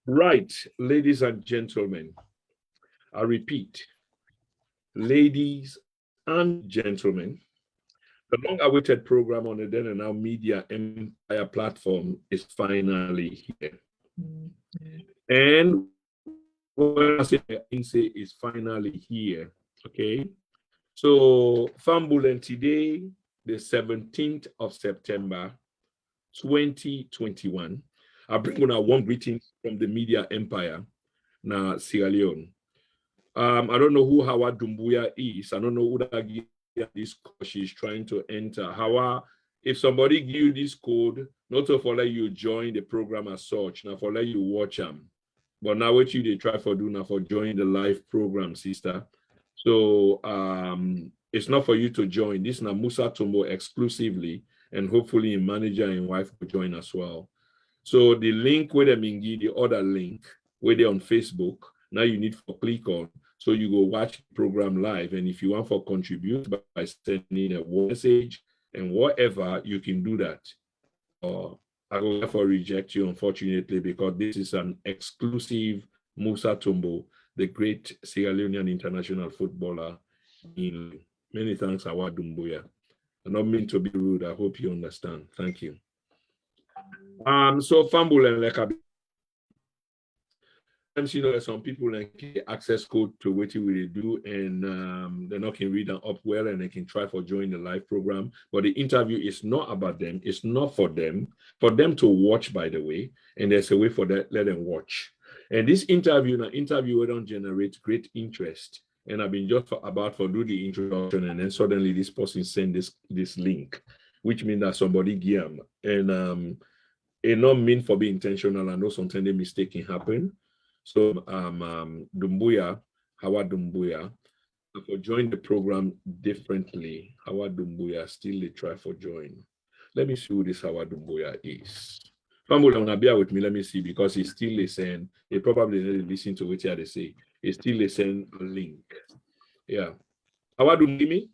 Right, ladies and gentlemen, I repeat, ladies and gentlemen, the long-awaited program on the Then and Now Media Empire platform is finally here. And when I say Fiancée is finally here, okay? So, Fambulen today, the 17th of September, 2021. I bring on a warm greetings from the media empire, na Sierra Leone. I don't know who Hawa Dumbuya is. I don't know who that this code she's trying to enter. Hawa, if somebody give you this code, not to let you join the program as such, now for let you watch them. But now what you they try for do now for join the live program, sister. So it's not for you to join. This is Name Musa Tombo exclusively, and hopefully your manager and wife will join as well. So the link where they mingi, the other link where they on Facebook, now you need to click on. So you go watch the program live. And if you want to contribute by sending a message and whatever, you can do that. I will therefore reject you, unfortunately, because this is an exclusive Musa Tombo, the great Sierra Leonean international footballer. Many thanks, Hawa Dumbuya. I don't mean to be rude. I hope you understand. Thank you. So Fambul and Lekabi. You know, some people like access code to what you will do, and they're not can read them up well, and they can try for join the live program. But the interview is not about them. It's not for them to watch, by the way. And there's a way for that, let them watch. And this interview, will don't generate great interest. And I've been just about to do the introduction, and then suddenly this person send this link, which means that somebody give them. And it not mean for being intentional. I know sometimes a mistake can happen. So Dumbuya, Hawa Dumbuya, for join the program differently. Hawa Dumbuya still they try for join. Let me see who this Hawa Dumbuya is. Family wanna bear with me, let me see, because he's still listening. He probably didn't listen to what they say. He still listen a link. Yeah. Hawa Dumbuya.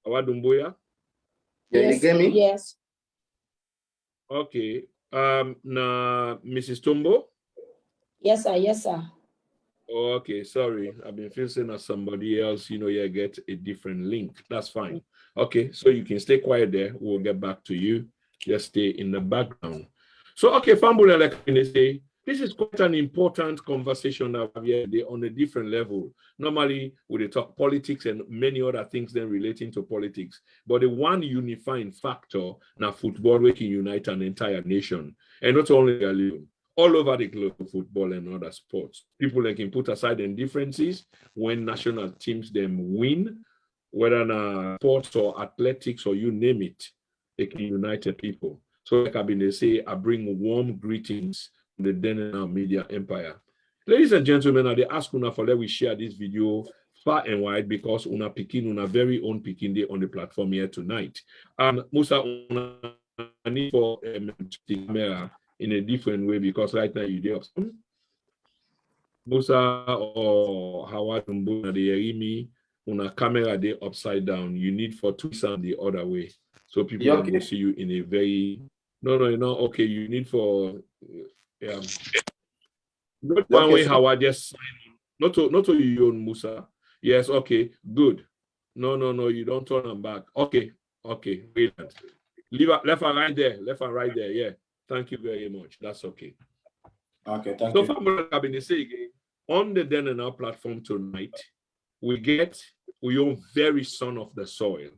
Hawa Dumbuya. Yeah, you get me? Yes. Okay. Now, Mrs. Tombo? Yes, sir. Yes, sir. Okay, sorry. I've been feeling as somebody else, you get a different link. That's fine. Okay, so you can stay quiet there. We'll get back to you. Just stay in the background. So, okay, Fambula, like I say, this is quite an important conversation that we have here on a different level. Normally, we talk politics and many other things then relating to politics. But the one unifying factor now football we can unite an entire nation. And not only alone, all over the globe, football and other sports. People that can put aside their differences when national teams them win, whether in sports or athletics or you name it, they can unite the people. So like I've been say, I bring warm greetings the Then and Now Media Empire. Ladies and gentlemen, I ask Una for let we share this video far and wide because Una picking Una very own picking day on the platform here tonight. Musa Una need for camera in a different way because right now you there. Musa or Hawa Tombo they hear me Una camera they upside down. You need for twist them the other way. So people will see you in a very no, okay. You need for not one way how I just not to you own Musa. Yes, okay, good. No, you don't turn them back. Okay, brilliant. Leave left and right there. Yeah. Thank you very much. That's okay. Okay, thank you. So for I've been saying again, on the Then and Now platform tonight, we own very son of the soil.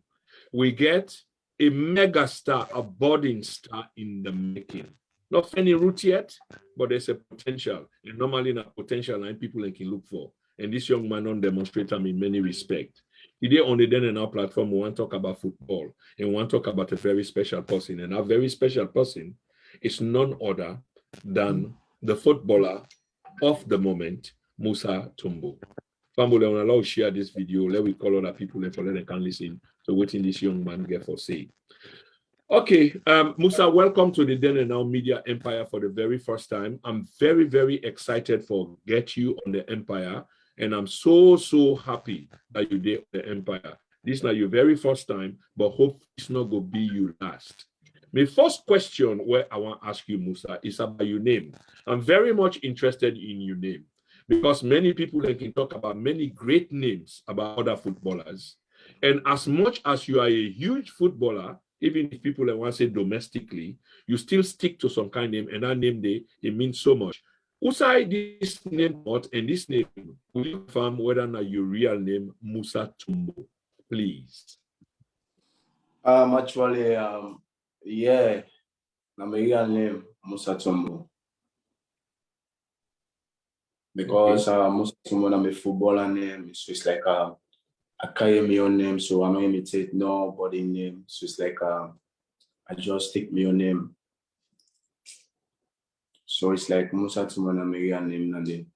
We get a mega star, a budding star in the making. Not any root yet, but there's a potential. And normally, in a potential line, people can look for. And this young man on demonstrate them in many respects. Today on the Then and Now platform, we want to talk about football and we want to talk about a very special person. And our very special person is none other than the footballer of the moment, Musa Tombo. Family, I allow share this video. Let we call other people and for let them can listen to what this young man get for say. Okay, Musa, welcome to the Then and Now Media Empire for the very first time. I'm very, very excited for get you on the Empire, and I'm so happy that you did on the Empire. This is not your very first time, but hope it's not gonna be your last. My first question where I want to ask you, Musa, is about your name. I'm very much interested in your name because many people can talk about many great names about other footballers. And as much as you are a huge footballer, even if people want to say domestically, you still stick to some kind of name, and that name, it means so much. Usai this name out, and this name, will you confirm whether or not your real name, Musa Tombo, please? Actually, yeah, my real name Musa Tombo because Musa Tombo na my footballer name. So it's like I carry my own name, so I don't imitate nobody name. So it's like I just take my own name. So it's like Musa Tombo na my real name, Nandi.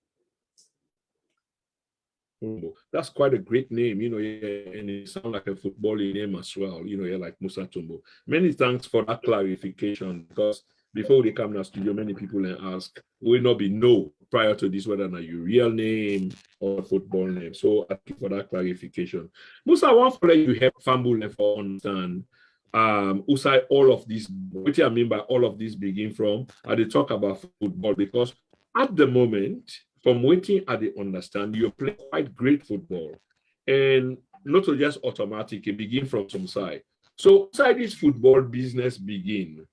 That's quite a great name, yeah, and it sounds like a footballing name as well, yeah, like Musa Tombo. Many thanks for that clarification, because before they come to the studio, many people ask, will not be no prior to this whether or not your real name or football name. So I think for that clarification. Musa, I want to let you help Fambul and for understand Usai, all of this, what I mean by all of this begin from, they talk about football, because at the moment, from waiting at the understand, you play quite great football. And not to just automatic, it begin from some side. So side this football business begin.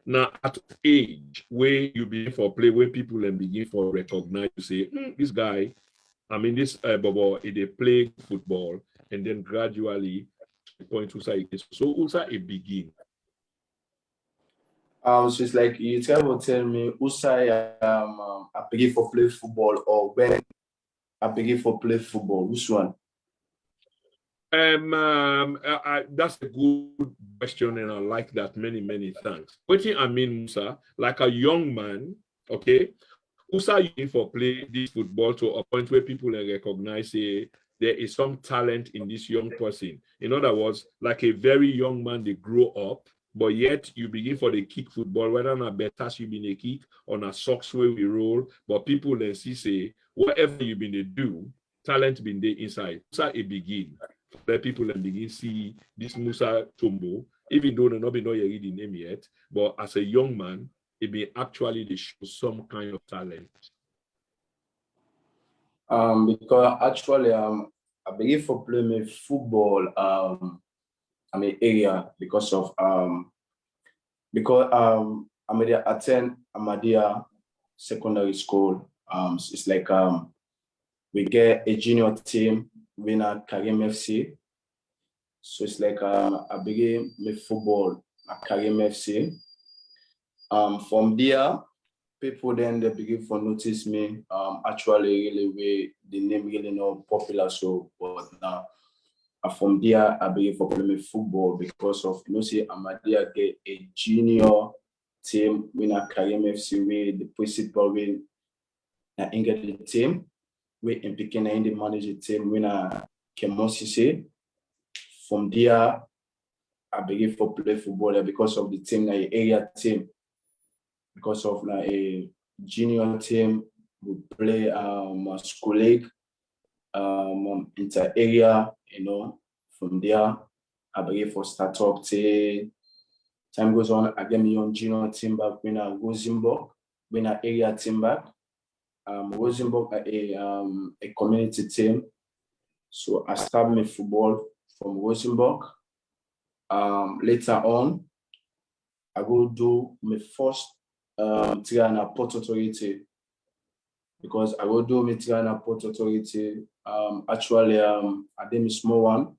Now at age where you begin for play, where people and begin for recognize, you say, this guy, this Bobo, they play football, and then gradually point to side. So also it begin. So it's like you tell me Usai I begin for play football or when I begin for play football. Which one? That's a good question, and I like that. Many thanks. What I mean, Musa, like a young man, okay, Musa you for play this football to a point where people recognize there is some talent in this young person. In other words, like a very young man, they grow up, but yet you begin for the kick football, whether or not better you been a kick on a socks where we roll, but people then see say whatever you been to do, talent been there inside. Musa it begin. Let people and begin see this Musa Tombo, even though they not be know you read the name yet, but as a young man, it be actually they show some kind of talent. Because actually I begin for play me football area because of I'm there attend Amadia secondary school. It's like we get a junior team winner Karim FC. So it's like I begin my football at Karim FC. From there, people then they begin for notice me. Actually, really, the name really not popular. So, but now from there, I begin for playing football because of see, Amadia get a junior team winner Karim FC. We the principal win get the team. We in picking in the manager team winner Kemosisi. From there, I begin for play football because of the team, like area team. Because of like a junior team, we play school league, inter area, From there, I begin for start up till time goes on. I get me on junior team back when I Rosenborg, when I area team back. Rosenborg a community team. So I start my football from Rosenborg. Later on, I go do my first Tirana Port Authority because I will do my Tirana Port Authority. Actually, I did a small one.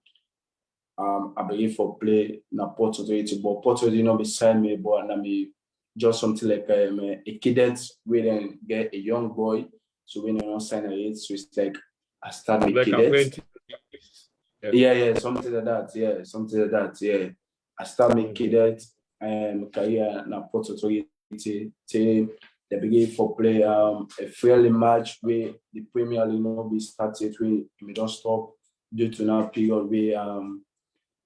I believe for play na Port Authority, but Port Authority not beside me, but I mean just something like a cadet. We then get a young boy, so we don't sign it. So it's like I start with like cadet. Yeah, something like that. Yeah, something like that. Yeah, I start my cadet career na Port Authority till they begin for play a friendly match where the Premier League will be started. We don't stop due to now period where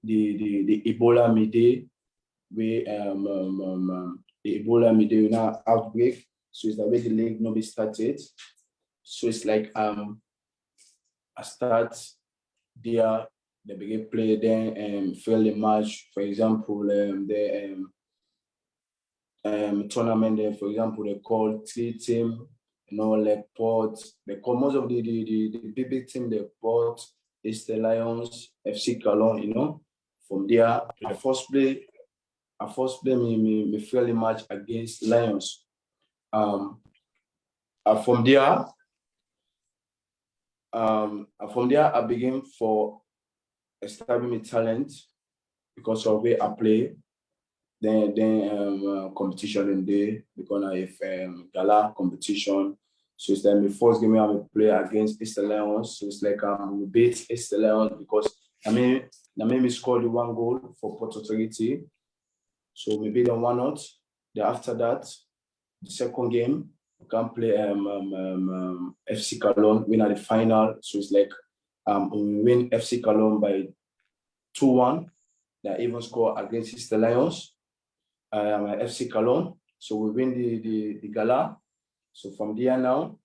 the Ebola midday where the Ebola midday now outbreak. So it's the way the league will be started. So it's like I start there. They begin play then friendly match. For example, tournament there. For example, they call 3 team, like Port. They call most of the big team they bought is the Lions, FC Cologne, From there, I first play me friendly match against Lions. From there, I begin for establishing my talent because of where I play. Then competition in there because I gala competition. So it's like my first game I play against East Lions. So it's like we beat East Lions because I made me score the 1 goal for Port Authority. So we beat them 1-0. Then after that, the second game we can play FC Cologne, win at the final. So it's like we win FC Cologne by 2-1. They even score against East Lions. FC Cologne. So we win the gala. So from there now,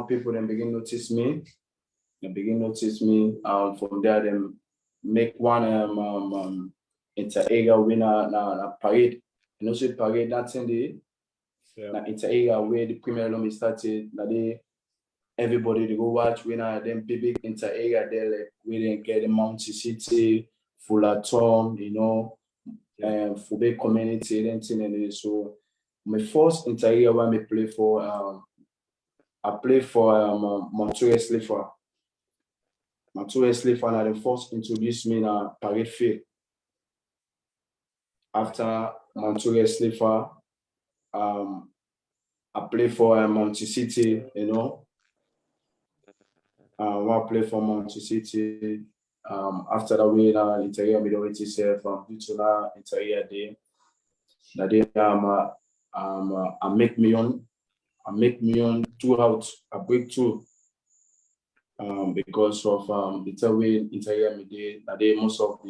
people then begin notice me. They begin notice me. From there, then make one inter-area winner na parade. And also parade that's in the inter-area where the Premier League started. Now everybody they go watch winner. Then big inter-area there like we didn't get the Mountain City, Fullerton, Fube community, and so my first interior when I play for I play for Montoya Slipper. Montoya Slipper and the first introduced me in a parade field. After Montoya Slipper, I play for Mountain City, I play for Mountain City. After that, we interior minority self due to that interior day. That day, I make me on 2 out, I break 2. Because of the time we interior me that day most of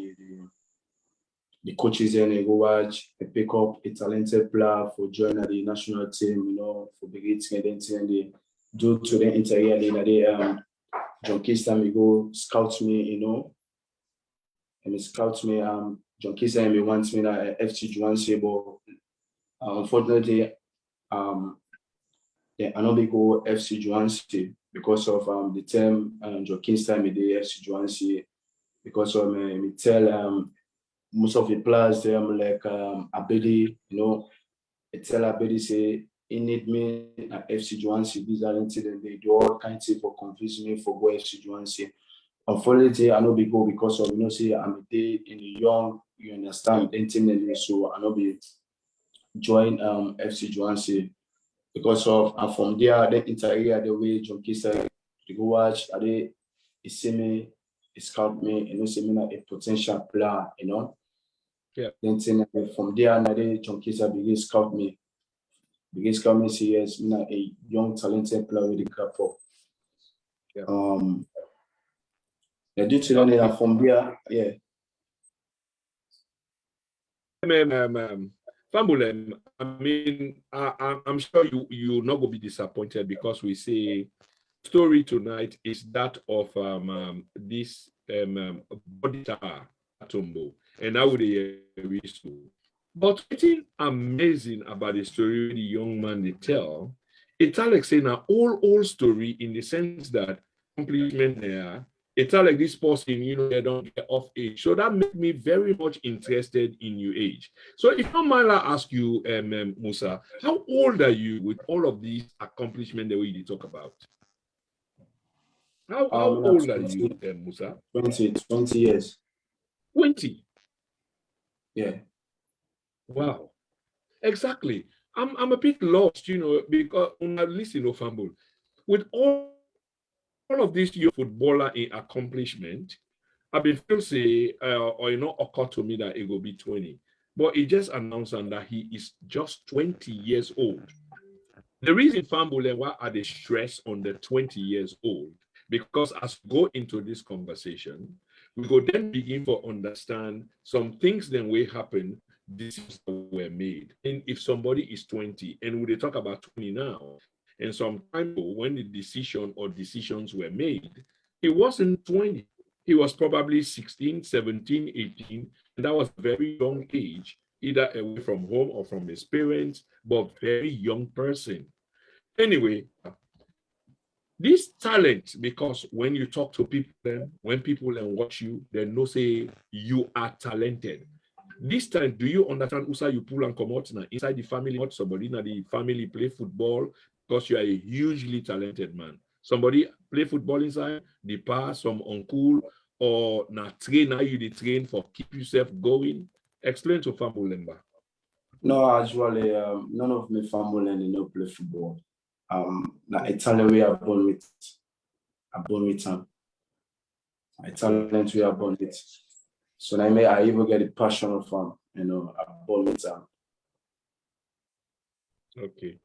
the coaches and they go watch, they pick up a talented player for joining the national team, for beginning and they due to the interior day that they John Kista me go scout me, and he scouts me. John Kista and me wants me at FC Juanse, but unfortunately, then I not go FC Juanse because of the term John Kista me the FC Juanse because of me tell most of the players them like Abedi, I tell Abedi say he need me at FC Juanse. These are incidents they do all kinds of for confuse me for go FC Juanse. Unfortunately, I know be go because of say I'm a day in the young, you understand, intimately, so I know be join FC Juanse because of and from there the interior the way John Kisa to go watch they see me, he scout me, see me like a potential player, Yeah. Then from there now they John Kisa begin scout me. See yes, a young talented player with the cap up. Yeah. Due to that, from there, yeah. Fambulem, I mean, I'm sure you're not going to be disappointed because we say story tonight is that of this Bodita Tombo, and I would but what's amazing about the story the young man they tell, it's like saying an old story in the sense that accomplishment there. It's like this person, they don't get off age. So that made me very much interested in your age. So if I might ask you, Musa, how old are you with all of these accomplishments that we talk about? How old are you, Musa? 20 years. 20. Yeah. Wow. Exactly. I'm a bit lost, because when I listen to Fambul, with all of this young footballer in accomplishment, I've been feel say, occur to me that it will be 20. But he just announced that he is just 20 years old. The reason Fambulewa are the stress on the 20 years old, because as we go into this conversation, we go then begin to understand some things then will happen, decisions were made. And if somebody is 20, and we talk about 20 now, and sometime when the decision or decisions were made, he wasn't 20. He was probably 16, 17, 18, and that was a very young age either away from home or from his parents, but very young person. Anyway, this talent, because when you talk to people, when people watch you, they know say you are talented. This time, do you understand Usa you pull and come out now inside the family, not somebody in the family play football because you are a hugely talented man. Somebody play football inside, the pass, some uncle, or na train now you the train for keep yourself going. Explain to family member. No, actually, none of my family and no play football. Na Italian we are born with. I born with them. Italian we are born with. So I even get the passion from, I born with them. Okay.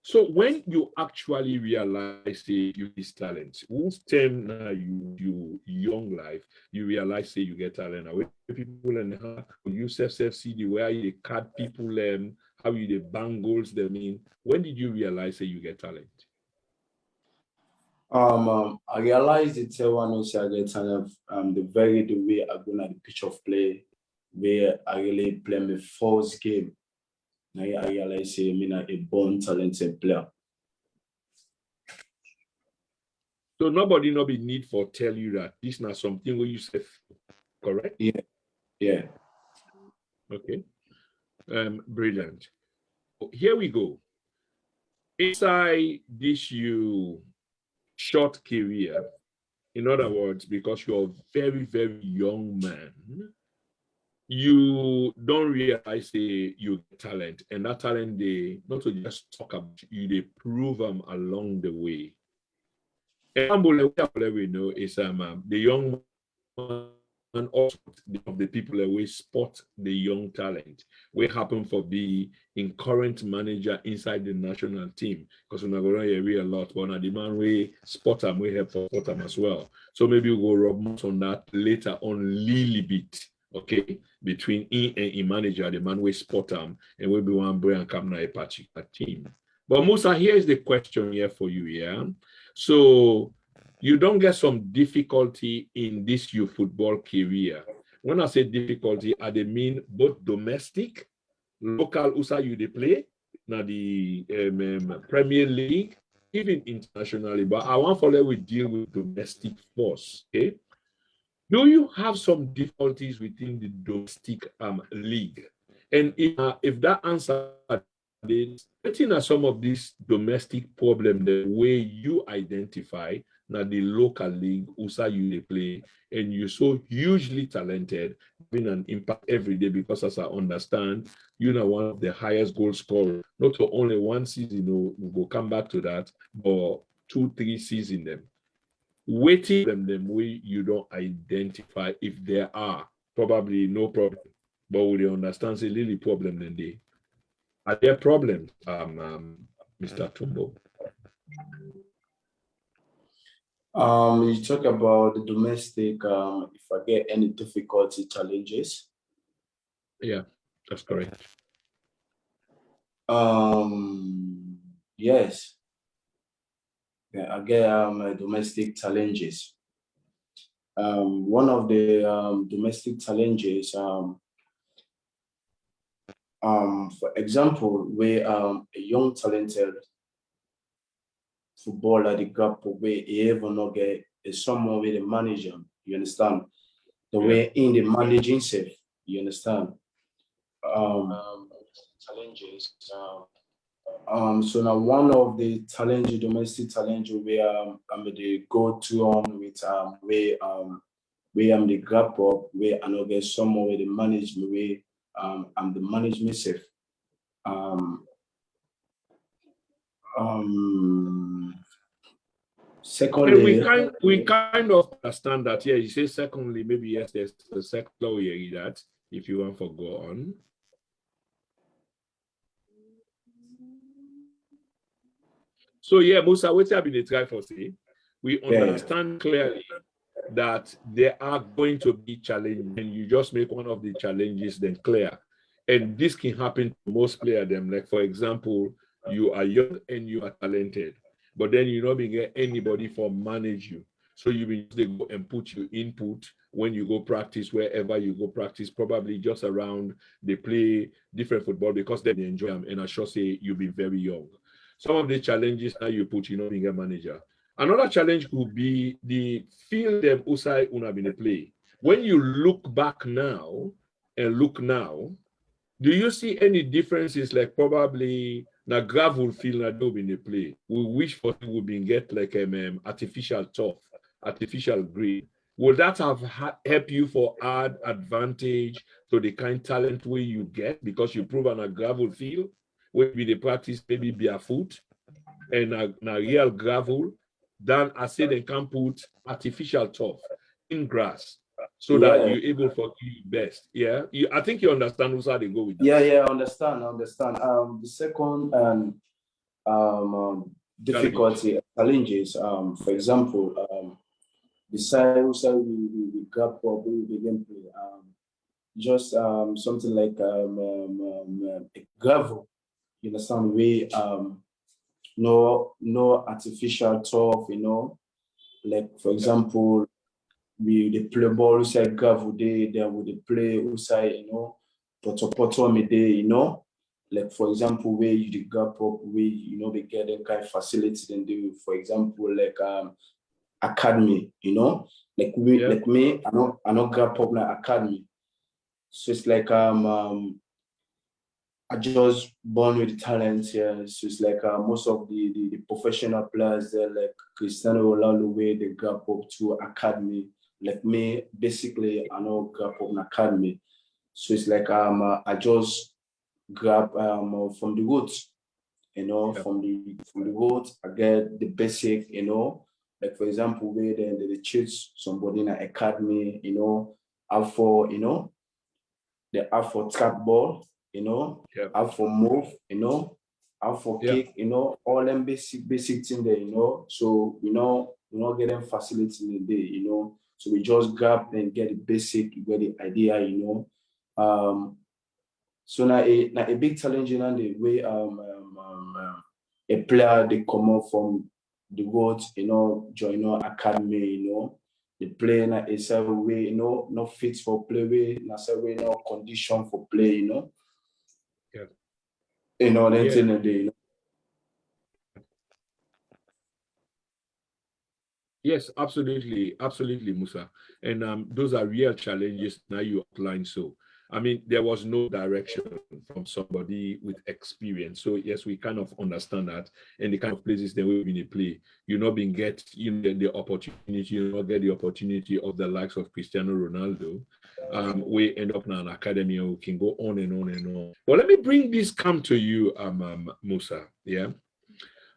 So when you actually realize you this talent, whose time now you young life, you realize say you get talent. Now people and how you self see the way you cut people how you the bangles them in. When did you realize say you get talent? I realized it when I say I get talent. The way I go at the pitch of play, where I really play my first game. Now I realize I'm a born talented player. So nobody no be need for tell you that this is not something where you say correct? Yeah. Okay. Brilliant. Here we go. Inside this you short career, in other words, because you're a very, very young man, you don't realize you get talent, and that talent they not to just talk about you, they prove them along the way. And we know is the young man and also of the people that we spot the young talent. We happen for be in current manager inside the national team because we're not going to hear a lot, but the man we spot them, we have for spot them as well. So maybe we'll go rub more on that later on little bit. Okay, between E and E manager, the man we spot them, and we'll be one boy and come now a particular team. But Musa, here's the question here for you, yeah. So you don't get some difficulty in this your football career. When I say difficulty, I mean both domestic, local USA you they play, now the Premier League, even internationally. But I want to let we deal with domestic force. Okay. Do you have some difficulties within the domestic league? And if that answer is, what are some of these domestic problems the way you identify now the local league USA you play, and you're so hugely talented, having an impact every day because as I understand, you know one of the highest goal scorers, not for only one season, we will come back to that, but 2-3 seasons them. Waiting them way you don't identify if there are probably no problem, but will they understand say little problem then they are there problems, Mr. Tombo? You talk about the domestic, if I get any difficulty challenges. Yeah, that's correct. Yes. Yeah, I get domestic challenges. One of the domestic challenges, for example, where a young talented footballer the gap where he ever not get is someone with a manager, you understand? The way in the managing self, you understand? Challenges. So now one of the domestic challenge where I'm the go-to on with where I'm the gap up, where I know get someone with the management where I'm the management self. Secondly, And we kind of understand that. Yeah, you say secondly, maybe yes, there's the second way that if you want to go on. So yeah, Musa, what have been the try for say? We understand clearly that there are going to be challenges, and you just make one of the challenges then clear. And this can happen to most players. Them, like for example, you are young and you are talented, but then you not be get anybody for manage you. So they go and put your input when you go practice, wherever you go practice, probably just around, they play different football because they enjoy them. And I sure say you'll be very young. Some of the challenges that you put, being a manager. Another challenge could be the field them usai una been play. When you look back now and look now, do you see any differences, like probably na gravel field na do in the play? We wish for it would be get like artificial turf, artificial green. Would that have help you for add advantage to the kind talent way you get because you prove on a gravel field where the practice maybe barefoot and a real gravel? Then I say they can put artificial turf in grass so that you're able for you best. Yeah, I think you understand how they go with that. Yeah, I understand. The second difficulty challenges. For example, the side we grab up, we begin play. Just something like a gravel. You understand? We no artificial turf. Like for example, they play ball outside gravel day, then we play outside, poto me day, like for example, where you the gap up, we they get them kind of facility and do, for example, like academy, like me, I know gap up na academy. So it's like I just born with the talent here. So it's like most of the professional players there, like Cristiano Ronaldo, way they gap up to academy. Like me, basically, I know grab up an academy. So it's like I just grab from the roots, from the roots, I get the basic, like for example, where they choose somebody in an academy, how for, they have for track ball, how for move, how for kick, all them basic things there, So we not get them facility in the day, So we just grab and get the basic, you get the idea, So now a big challenge in the way a player they come up from the road, join academy, they play na a certain way, not fit for play way, na certain way, no condition for play, Yeah. That's in the day. Yes, absolutely, Musa. And those are real challenges now you outline. So, I mean, there was no direction from somebody with experience. So, yes, we kind of understand that. And the kind of places that we've been play, you not been get the opportunity, you not get the opportunity of the likes of Cristiano Ronaldo. We end up in an academy, and we can go on and on and on. But let me bring this come to you, Musa. Yeah.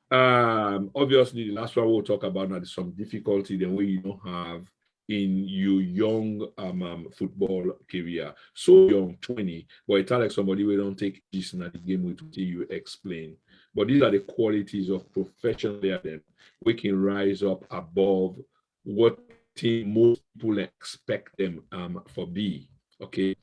Obviously, the last one we'll talk about now is some difficulty that we don't have in your young football career. So young, 20, but it's like somebody we don't take this in the game with you explain. But these are the qualities of professional player. We can rise up above what most people expect them for be. Okay.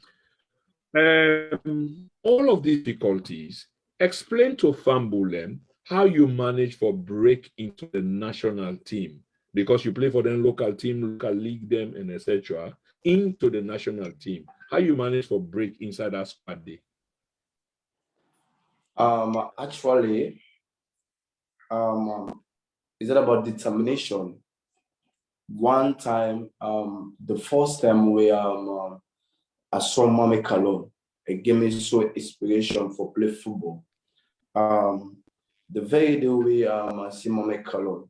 All of these difficulties, explain to Fambulem how you manage for break into the national team, because you play for them local team, local league them, and etc. into the national team. How you manage for break inside that squad day? Actually, is it about determination? One time, the first time we I saw Mame Kalon, it gave me so inspiration for play football. The very day we I see Mame Kalon,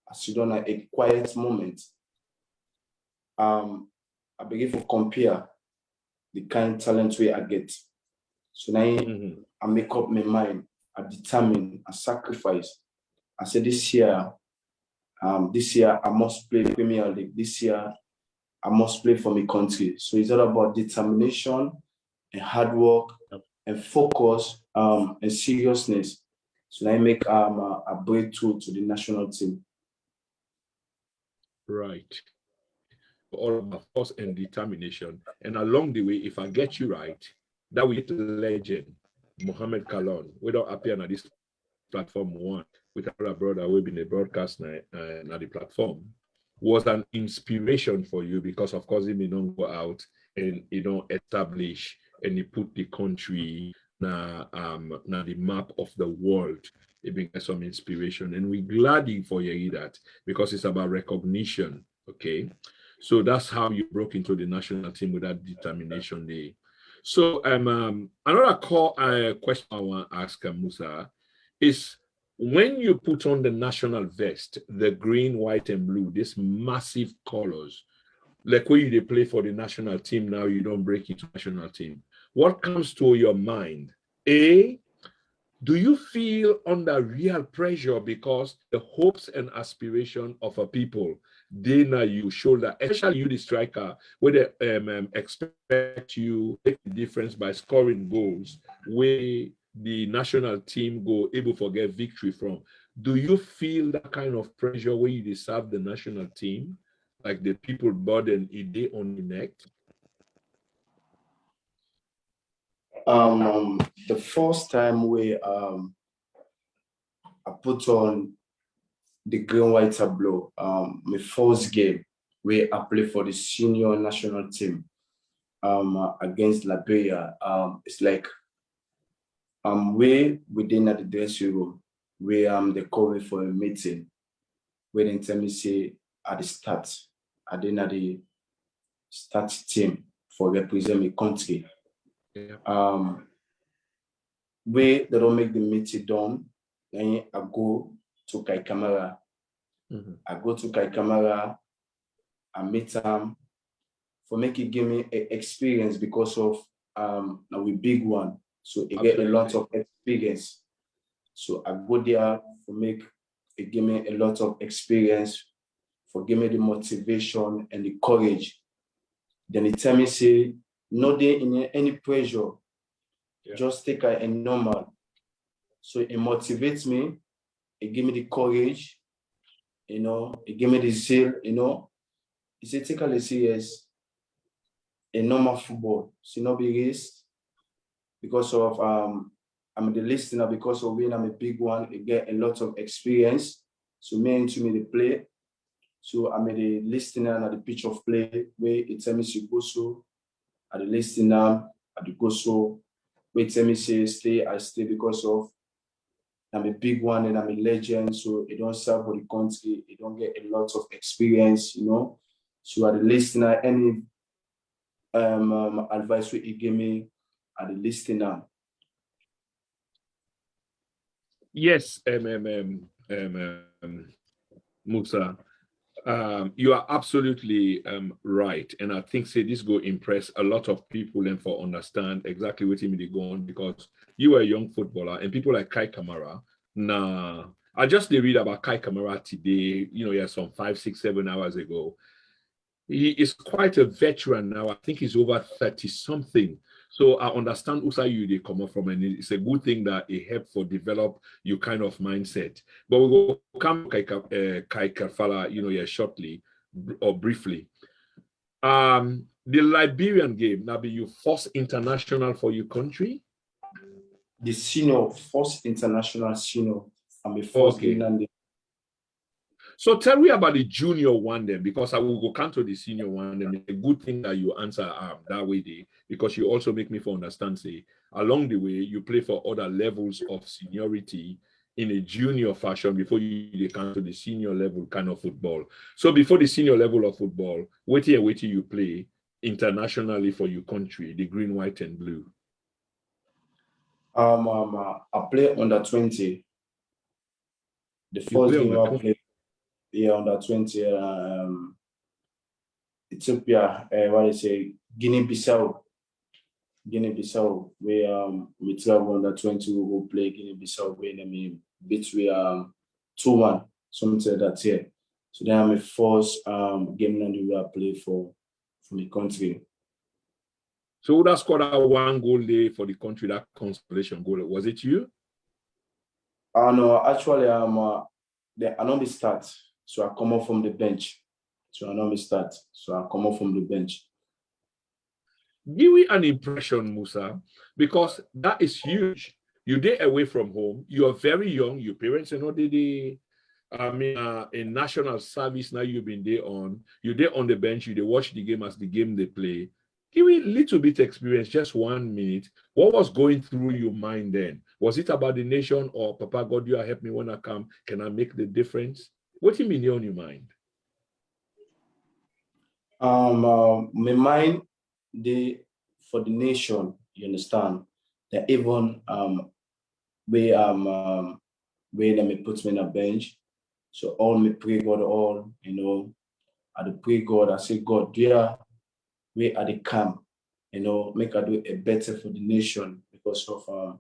I sit down at a quiet moment. I begin to compare the kind of talent way I get. So now I make up my mind, I determine, I sacrifice. I say this year I must play Premier League. This year I must play for my country. So it's all about determination and hard work and focus and seriousness. So I make a breakthrough to the national team. Right. All about force and determination. And along the way, if I get you right, that will get legend, Mohammed Kalon, we don't appear on this platform one with our brother, we've been a broadcast at the platform. was an inspiration for you because, of course, he may not go out and establish and he put the country now the map of the world. It brings some inspiration, and we're glad for you that because it's about recognition. Okay, so that's how you broke into the national team with that determination there. So another question I want to ask Musa is, when you put on the national vest, the green, white, and blue, these massive colors, like when you play for the national team now, you don't break into national team. What comes to your mind? A, do you feel under real pressure because the hopes and aspiration of a people, they now you shoulder, especially you, the striker, where they expect you to make the difference by scoring goals, where the national team go able to get victory from? Do you feel that kind of pressure where you deserve the national team, like the people burden a day on the neck? The first time I put on the green white tableau, my first game where I play for the senior national team against Liberia. It's like we within at the dressing room where they call me for a meeting where they tell me say at the start, I didn't at the start team for represent my country. Yeah. Where they don't make the meeting done, then I go to Kai Kamara. I go to Kai Kamara, I meet him for make it give me an experience because of now we big one. So I get a lot of experience. So I go there for make it give me a lot of experience, for give me the motivation and the courage. Then it tell me say, no day in any pressure, just take it normal. So it motivates me, it give me the courage, it give me the zeal, It said take it serious, a normal football. So not be raised because of I'm the listener, because of when I'm a big one, I get a lot of experience. So me into me the play. So I'm the listener at the pitch of play where it tell me to go so at the listener at the go so where it tell me say stay, I stay because of I'm a big one and I'm a legend. So it don't serve for the country, it don't get a lot of experience, So at the listener, any advice we give me at the listener. Yes, Musa, you are absolutely right, and I think say this go impress a lot of people and for understand exactly what they go on, because you are a young footballer and people like Kai Kamara. Nah, I just did read about Kai Kamara today. Some 5, 6, 7 hours ago. He is quite a veteran now. I think he's over 30 something. So I understand also you they come up from, and it's a good thing that it helped for develop your kind of mindset. But we will come Kai Kafala, shortly or briefly. The Liberian game, now be your first international for your country? The senior, first international senior. I'm a first game. So tell me about the junior one then, because I will go counter the senior one. And it's a good thing that you answer that way, because you also make me for understand, say, along the way, you play for other levels of seniority in a junior fashion before you come to the senior level kind of football. So before the senior level of football, wait till you play internationally for your country, the green, white, and blue. I play under 20. The first game I played, under 20, Ethiopia, what they say, Guinea-Bissau, we travel under 20, we will play Guinea-Bissau, between 2-1, something like that here. So then I'm a first game that I play for my country. So who that scored that one goal there for the country, that consolation goal? Was it you? No, actually, I don't start, so I come off from the bench. So I don't start, so I come off from the bench. Give me an impression, Musa, because that is huge. You're there away from home. You are very young. Your parents are not they I mean, in national service now you've been there you're there on the bench, you they watch the game as the game they play. Give me a little bit experience, just 1 minute. What was going through your mind then? Was it about the nation or Papa God, you help me when I come? Can I make the difference? What do you mean on your mind? My mind, for the nation, you understand, that even where they may put me in a bench. So all me pray God all, I do pray God, I say, God, dear, where are the camp, make I do a better for the nation because of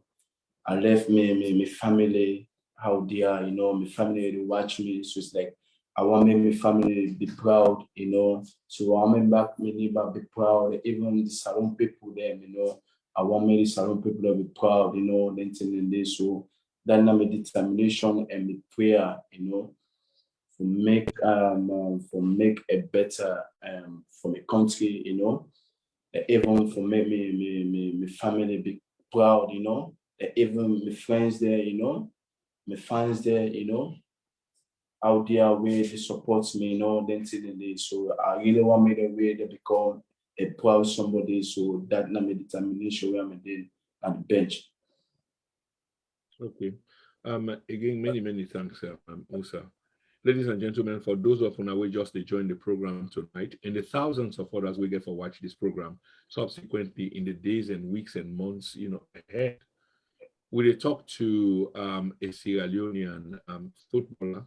I left me family, how they are, my family they watch me. So it's like I want my family to be proud, So I want me back, my neighbor be proud, even the salon people them, I want me the salon people to be proud, then telling this. So that's my determination and my prayer, for make a better for my country, even for make me family be proud, even my friends there, my fans there, out there where they support me, then till the day. So I really want me the way they become a proud somebody. So that not my determination where I'm doing at the bench. Okay. Again, many thanks, Musa. Ladies and gentlemen, for those of you who just joined the program tonight, and the thousands of others we get for watch this program, subsequently in the days and weeks and months, ahead, we talk to a Sierra Leonean footballer.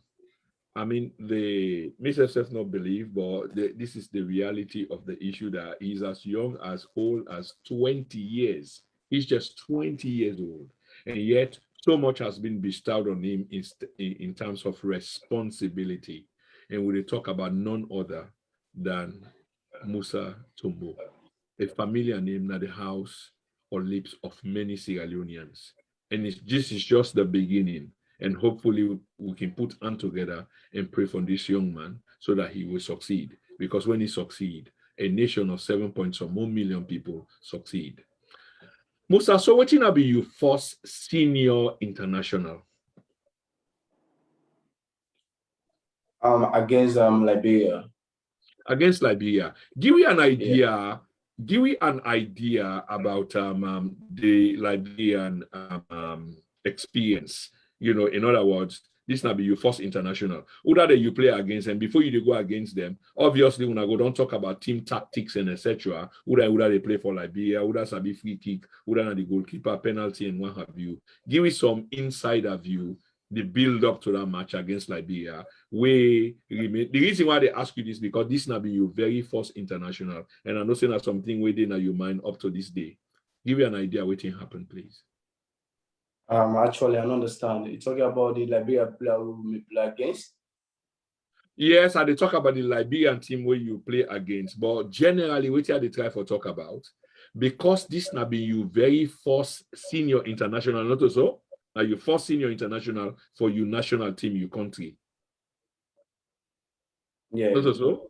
I mean, the myself not believe, but this is the reality of the issue that he's as young, as old as 20 years. He's just 20 years old, and yet so much has been bestowed on him in terms of responsibility. And we talk about none other than Musa Tombo, a familiar name at the house or lips of many Sierra Leoneans. And this is just the beginning. And hopefully we can put hand together and pray for this young man so that he will succeed. Because when he succeeds, a nation of 7 point some more million people succeed. Musa, so what will be your first senior international? Against Liberia. Against Liberia. Give me an idea. Yeah. Give me an idea about the Liberian experience. In other words, this will be your first international. Who that you play against, and before you go against them, obviously when I go don't talk about team tactics and etc. Who that they play for Liberia, who that's a free kick, who that the goalkeeper, penalty, and what have you. Give me some insider view, the build up to that match against Liberia. The reason why they ask you this because this will be your very first international, and I'm not saying that something within your mind up to this day. Give you an idea what can happen, please. Actually, I don't understand. You're talking about the Liberia player who we play against? Yes, I talk about the Liberian team where you play against, but generally, what they try for talk about, because this now be your very first senior international, not also, your first senior international for your national team, your country. Yeah. Not also?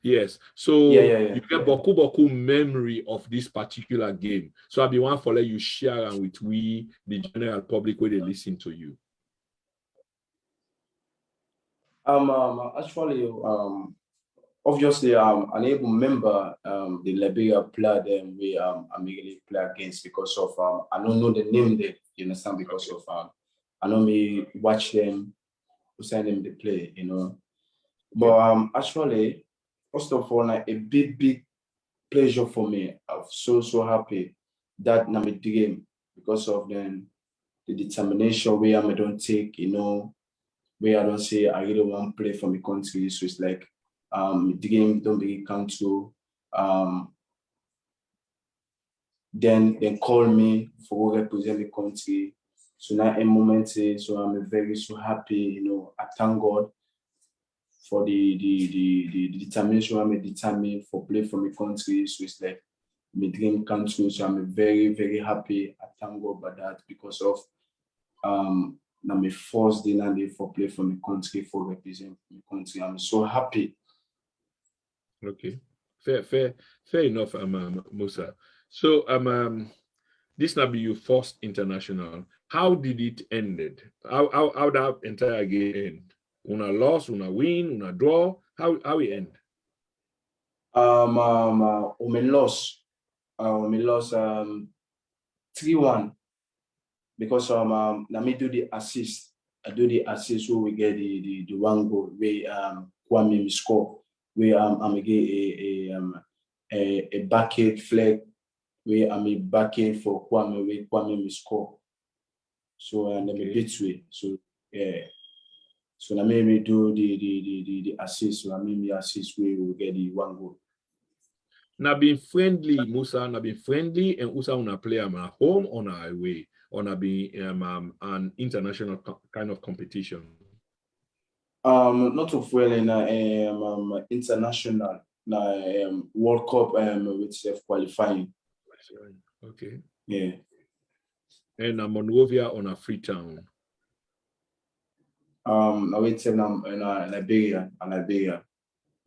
Yes. So you get boku memory of this particular game. So I'll be one for let you share and with the general public where they listen to you. Actually, obviously, I'm unable to remember the Liberia player them we immediately play against because of I don't know the name there, you understand, because of I know me watch them, send them the play, But actually, first of all, like, a big pleasure for me. I'm so happy that I'm a dream because of the determination where I don't take, where I don't say I really want to play for my country. So it's like the game don't really count to then call me for represent the country. So now in moment, so I'm very so happy, I thank God for the determination I'm determined for play for my country. So it's like my dream come true. So I'm very happy. I thank God about that because of now my first dinner day for play for my country, for represent my country. I'm so happy. Okay, fair enough, Musa. So this now be your first international. How did it ended? How that entire game end? Una loss, una win, una draw. How we end? We lost 3-1 because let me do the assist. I do the assist where we get the one goal where Kwame score. Where I'm get a bucket flag where I'm a bucket for Kwame where Kwame score. So let me beat way. So yeah. So let me do the assist. So I mean the assist where we get the one goal. Now being friendly, Musa, now being friendly and Usa on a play at home on our away, on a be an international kind of competition. Not of well in international World Cup with self qualifying. Okay. Yeah. And Monrovia on a Freetown. Now it's in Liberia.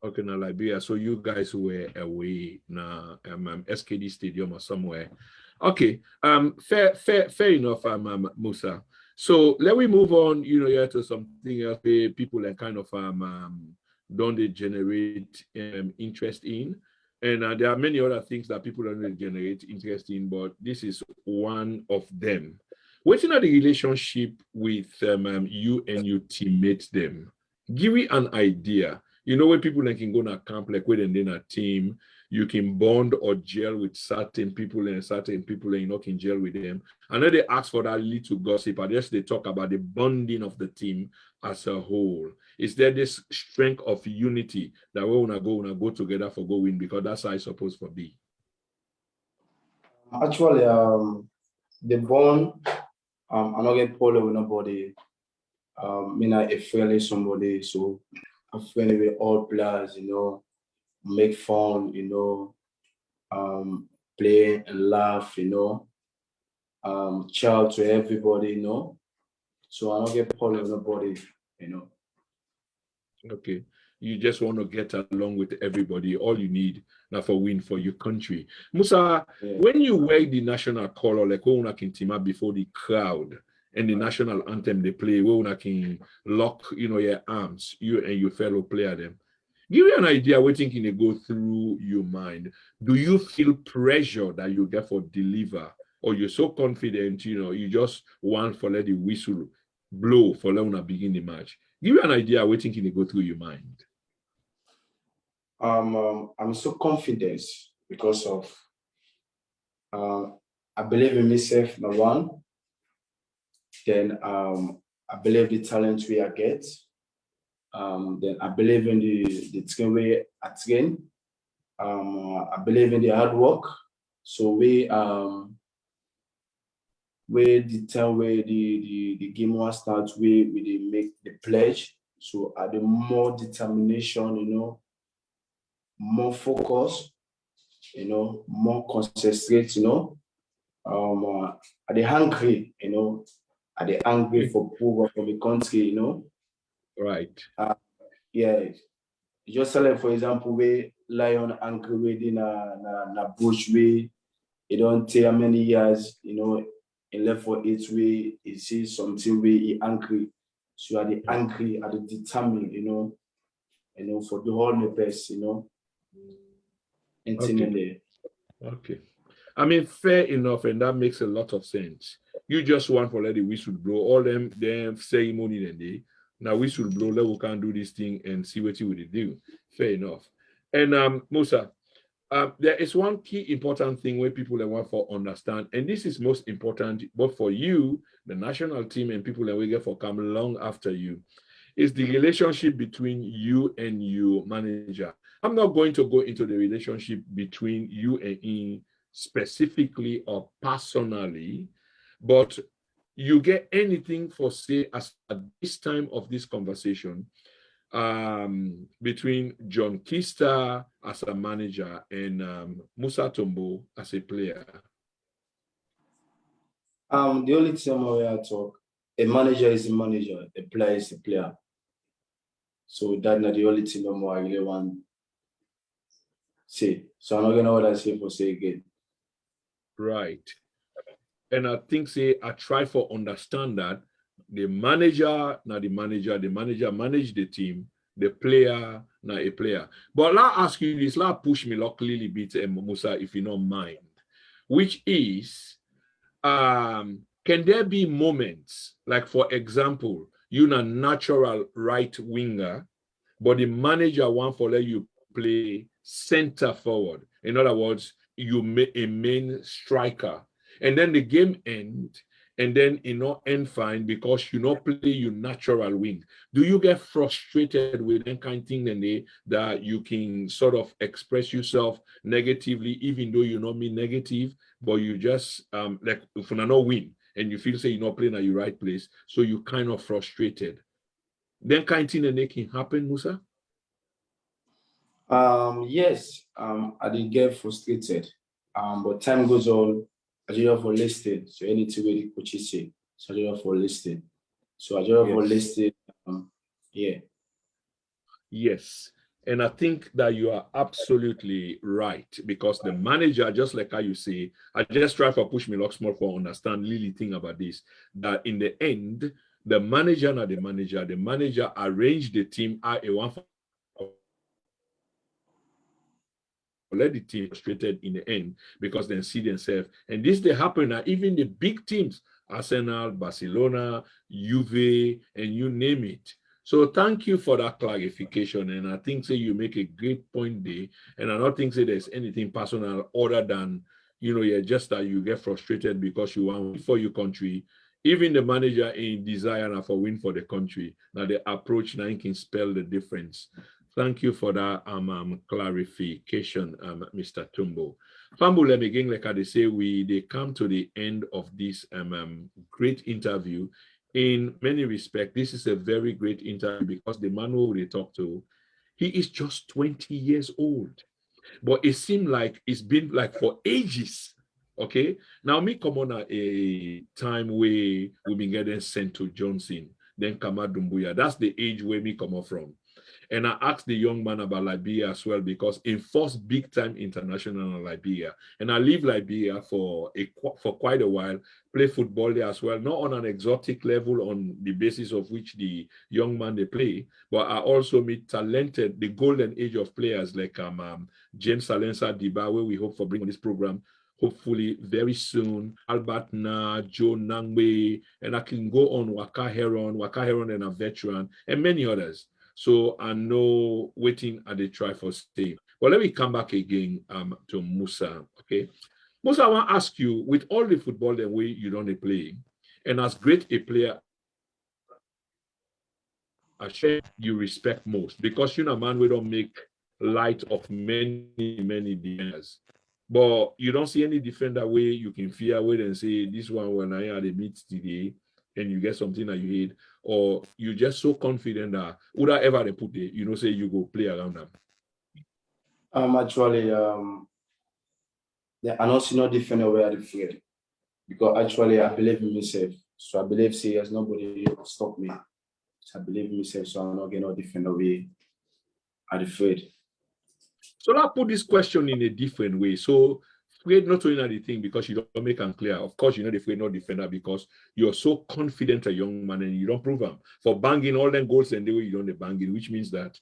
Okay, now Liberia. So you guys were away na SKD Stadium or somewhere. Okay. Fair enough, Musa. So let me move on, here to something else where people are kind of don't they generate interest in. And there are many other things that people don't generate interest in, but this is one of them. What's in the relationship with you and your teammates them? Give me an idea. When people can go to camp like when they're in a team, you can bond or gel with certain people and you know can gel with them. And then they ask for that little gossip, and just they talk about the bonding of the team as a whole. Is there this strength of unity that we wanna go together for go win, because that's how it's supposed to be? Actually, the bond, I don't get polo with nobody. Me not a friendly somebody, so I'm friendly with all players, make fun, play and laugh, shout to everybody, So I don't get polo with nobody, Okay. You just want to get along with everybody. All you need now for win for your country. Musa, Yeah. when you wear the national color, like when you can before the crowd and the national anthem they play, when you can lock, your arms, you and your fellow player them. Give you an idea what thinking they go through your mind. Do you feel pressure that you get for deliver, or you're so confident, you just want for let the whistle blow for let una begin the match? Give you an idea what thinking they go through your mind. I'm so confident because of I believe in myself, number one. Then I believe the talent we are get. Then I believe in the train way I train. I believe in the hard work. So we the time where the game was start, we make the pledge. So the more determination, more focus, more concentrate, are they hungry, are they hungry for proof for the country, Right. Yeah. Just like for example, we lion angry within a bush way, it don't take how many years, in left for it way, it sees something way he angry. So are they angry, are they determined, for the whole the best, and Okay. Okay. I mean, fair enough, and that makes a lot of sense. You just want for let the whistle blow, all them ceremony and they now whistle blow, let we can do this thing and see what you will do. Fair enough. And Musa, there is one key important thing where people want for understand, and this is most important, both for you, the national team, and people that will get for come long after you, is the relationship between you and your manager. I'm not going to go into the relationship between you and him specifically or personally, but you get anything for say as at this time of this conversation between John Kista as a manager and Musa Tombo as a player? The only time I talk, a manager is a manager, a player is a player. So that's not the only thing I really want to say. So I'm not gonna know what I say for say again. Right. And I think say I try for understand that The manager, not the manager manage the team, the player, not a player. But I'll ask you this, I'll push me luckily bit, Musa, if you don't mind, which is, can there be moments, like for example, you're a natural right winger, but the manager want for let you play center forward. In other words, you make a main striker, and then the game end, and then end fine because you not play your natural wing. Do you get frustrated with that kind of thing then that you can sort of express yourself negatively, even though you not mean negative, but you just like if you not win and you feel say you're not playing at your right place, so you kind of frustrated. Then kind of thing and they can happen, Musa? Yes, I did get frustrated. But time goes on, I just for listed. So anything where the coaches say, so I just for listed. So I just for listed. Yeah. Yes. And I think that you are absolutely right, because the manager, just like how you say, I just try for push me lock small for understand really thing about this, that in the end, the manager, not the manager arranged the team at a one let the team frustrated in the end because they see themselves. And this they happen now, even the big teams, Arsenal, Barcelona, Juve, and you name it. So thank you for that clarification. And I think say you make a great point there. And I don't think say there's anything personal other than you're just that you get frustrated because you want for your country. Even the manager in desire for win for the country. Now the approach now can spell the difference. Thank you for that clarification, Mr. Tombo. Fambulem again, like I say, they come to the end of this great interview. In many respects, this is a very great interview because the man who they talk to, he is just 20 years old. But it seemed like it's been like for ages. Okay. Now me come on at a time where we've been getting sent to Johnson, then Kamadumbuya. That's the age where me come up from. And I asked the young man about Liberia as well, because in first big time international in Liberia, and I leave Liberia for quite a while, play football there as well, not on an exotic level on the basis of which the young man they play, but I also meet talented, the golden age of players like James Salensa Diba, where we hope for bringing this program hopefully very soon, Albert Na, Joe Nangwe, and I can go on Waka Heron and a veteran, and many others. So I know waiting at the try for stay. But let me come back again to Musa. Okay. Musa, I want to ask you, with all the football the way you don't play, and as great a player as you respect most, because you're a man we don't make light of many defenders. But you don't see any defender where you can fear wait and say this one when I had a meet today and you get something that you hate, or you just so confident that would I ever they put it, say you go play around them. Actually, I don't see no defender where I'm afraid, because actually I believe in myself. So I believe say there's nobody who will stop me. So I believe in myself, so I'm not getting no defender where I'm afraid. So I'll put this question in a different way. So afraid not to know the thing because you don't make them clear. Of course, you're not afraid, not defender, because you're so confident a young man and you don't prove them for banging all them goals and the way you don't bang it, which means that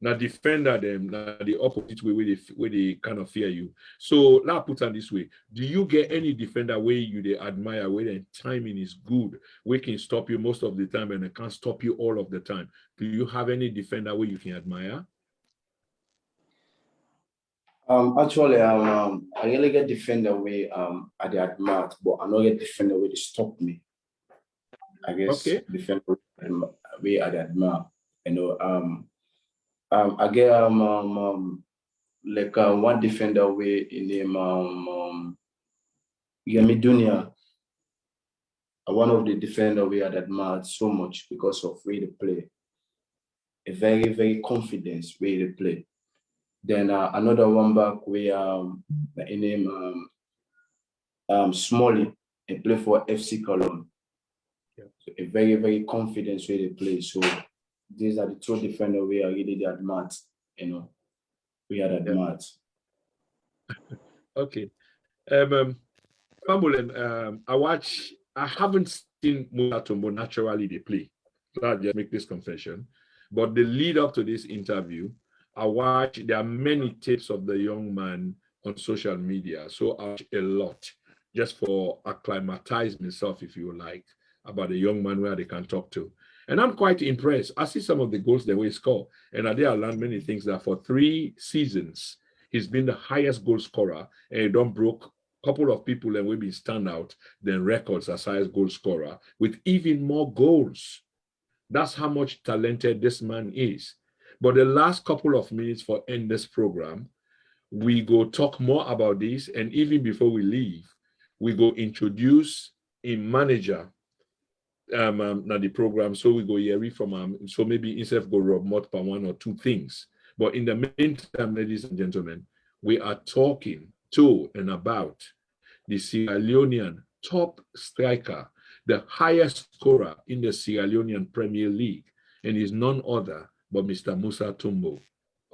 now defender them, now the opposite way where they kind of fear you. So now put on this way. Do you get any defender where you they admire, where the timing is good, we can stop you most of the time and they can't stop you all of the time? Do you have any defender where you can admire? Actually, I really get defender way I dey admire, but I not get defender way to stop me. I guess Okay. defender way I dey admire. I get like one defender way in name Yemi Dunia. One of the defender we had admired so much because of way they play. A very, very confident way they play. Then another one back we in name Smalley, and play for FC Cologne. Yeah. So a very, very confident way they play. So these are the two defenders we are really admired, we are admired. Okay. I watch I haven't seen Musa Tombo naturally they play. So I'll just make this confession. But the lead up to this interview, I watched, there are many tapes of the young man on social media. So I watch a lot just for acclimatize myself, if you like, about a young man where they can talk to. And I'm quite impressed. I see some of the goals that we score. And I learned many things that for 3 seasons, he's been the highest goal scorer and he don't broke a couple of people and will be stand out than records as highest goal scorer with even more goals. That's how much talented this man is. But the last couple of minutes for end this program, we go talk more about this. And even before we leave, we go introduce a manager now the program. So we go hear from so maybe instead of go rob more per 1 or 2 things. But in the meantime, ladies and gentlemen, we are talking to and about the Sierra Leonean top striker, the highest scorer in the Sierra Leonean Premier League, and is none other but Mr. Musa Tombo,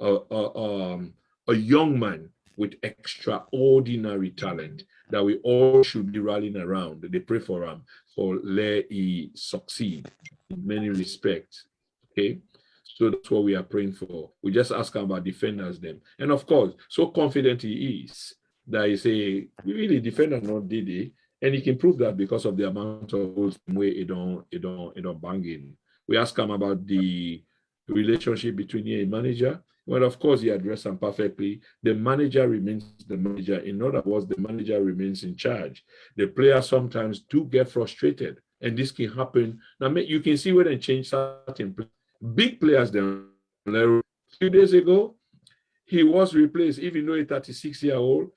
a young man with extraordinary talent that we all should be rallying around. They pray for him for let he succeed in many respects. Okay. So that's what we are praying for. We just ask him about defenders them. And of course, so confident he is that he say, we really defender not did it. And he can prove that because of the amount of goals where it don't bang in. We ask him about the relationship between he and manager. Well, of course, he addressed them perfectly. The manager remains the manager. In other words, the manager remains in charge. The players sometimes do get frustrated, and this can happen. Now, you can see when they change certain big players. Then, a few days ago, he was replaced, even though he's 36-year-old.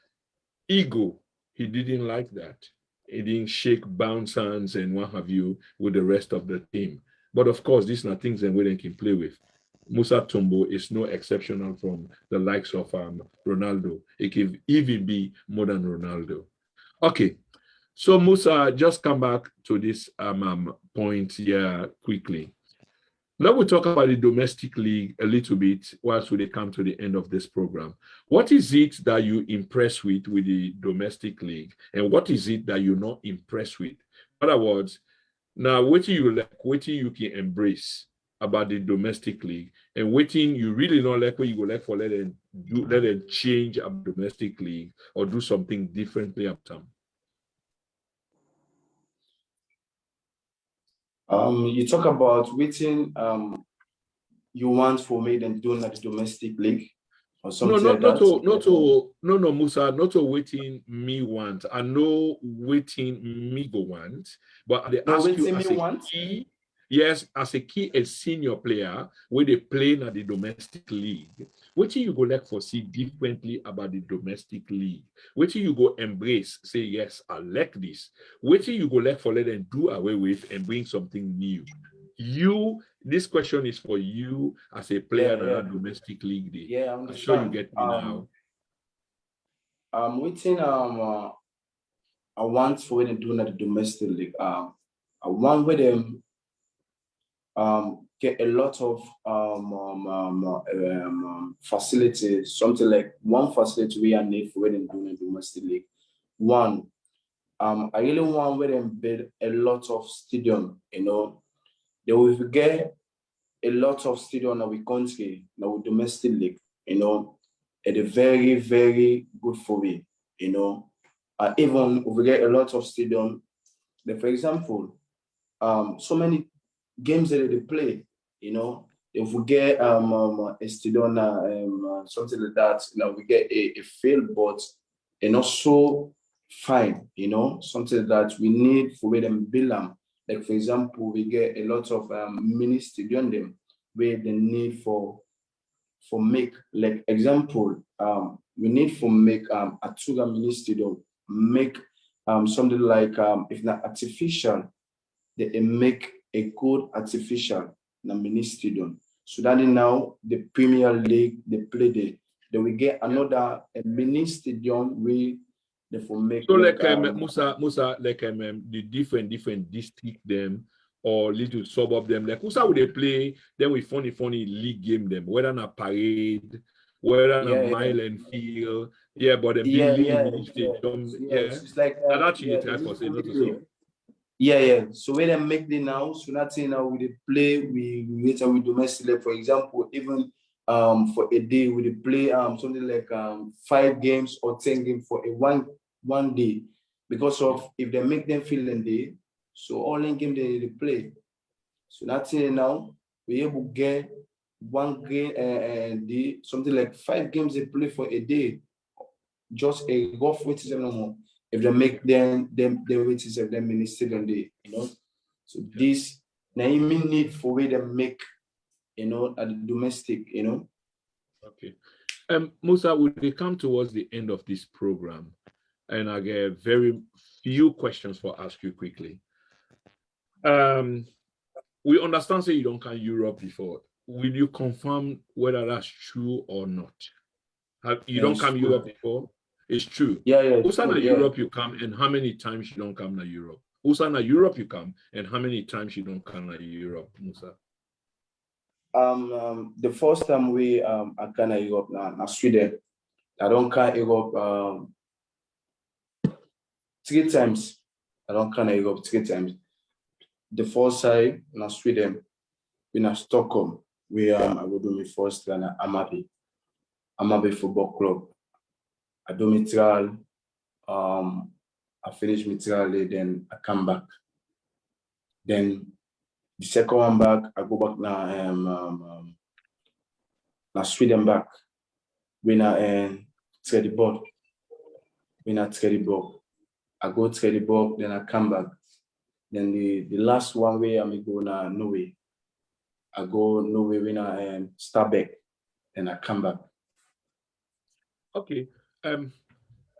Ego, he didn't like that. He didn't shake bounce hands and what have you with the rest of the team. But of course, these are things that we can play with. Musa Tombo is no exceptional from the likes of Ronaldo. It can even be more than Ronaldo. Okay, so Musa, just come back to this point here quickly. Now we'll talk about the domestic league a little bit whilst we come to the end of this program. What is it that you impress with the domestic league, and what is it that you're not impressed with? In other words, now waiting you like, waiting you can embrace about the domestic league, and waiting you really not like what you go like for let them change a domestic league or do something differently up time. You talk about waiting you want for me than doing at the domestic league or something like that. No, Musa, not to waiting me want. I know waiting me go want, but they ask you as a key, yes, as a key a senior player where they play in the domestic league. What you go like for see differently about the domestic league? What you go embrace, say yes, I like this. What you go like for let them do away with and bring something new. This question is for you as a player in a domestic league. Yeah, I'm sure you get me now. I'm waiting. I want for them doing at the domestic league. I want with them get a lot of facilities. Something like one facility we are need for them doing the domestic league. One, I really want with them build a lot of stadium. You know, they will get a lot of stadium in our country, in our domestic league, you know, it is very, very good for me, you know. Even if we get a lot of stadium, like for example, so many games that they play, you know, if we get a stadium, something like that, you know, we get a field, but not so fine, you know, something that we need for them build them. Like for example, we get a lot of mini stadium them where the need for make, like example, we need for make a Tuga mini stadium, make something like if not artificial, they make a good artificial mini stadium. So that now the Premier League they play then we get another a mini stadium where they for make. So like Musa, like the different district them or little suburb them, like Musa would they play, then we funny league game them, whether on a parade, whether on a mile and field, but then yeah, stadium, it's like and actually try for say not to so. Yeah. So when they make the now, so nothing now we dey play, we later we domestic. Like for example, even for a day we dey play something like 5 games or 10 games for a one day, because of if they make them feel in day, so all in game they play. So nothing now we able get one game day, something like 5 games they play for a day, just a golf waiting no more. If they make them waiting them minister on day, So this now you mean need for way they make, at the domestic, Okay. Musa, we come towards the end of this program, and I get very few questions for ask you quickly. We understand say you don't come Europe before. Will you confirm whether that's true or not? You don't come Europe before? It's true. Yeah. Usana Europe you come, and how many times you don't come to Europe? Usana Europe you come, and how many times you don't come to Europe, Musa? The first time we I come to Europe now Sweden. I don't come Europe 3 times. I don't come to Europe 3 times. The first time in Sweden, in Stockholm, we I go do my first in Amabi Football Club. I do my trial, I finish my trial, then I come back. Then the second one back, I go back now Sweden back. When I trade the ball. When I trade the ball, I go trade the ball, then I come back. Then the last one way I go now Norway. I go Norway when I start back, then I come back. Okay.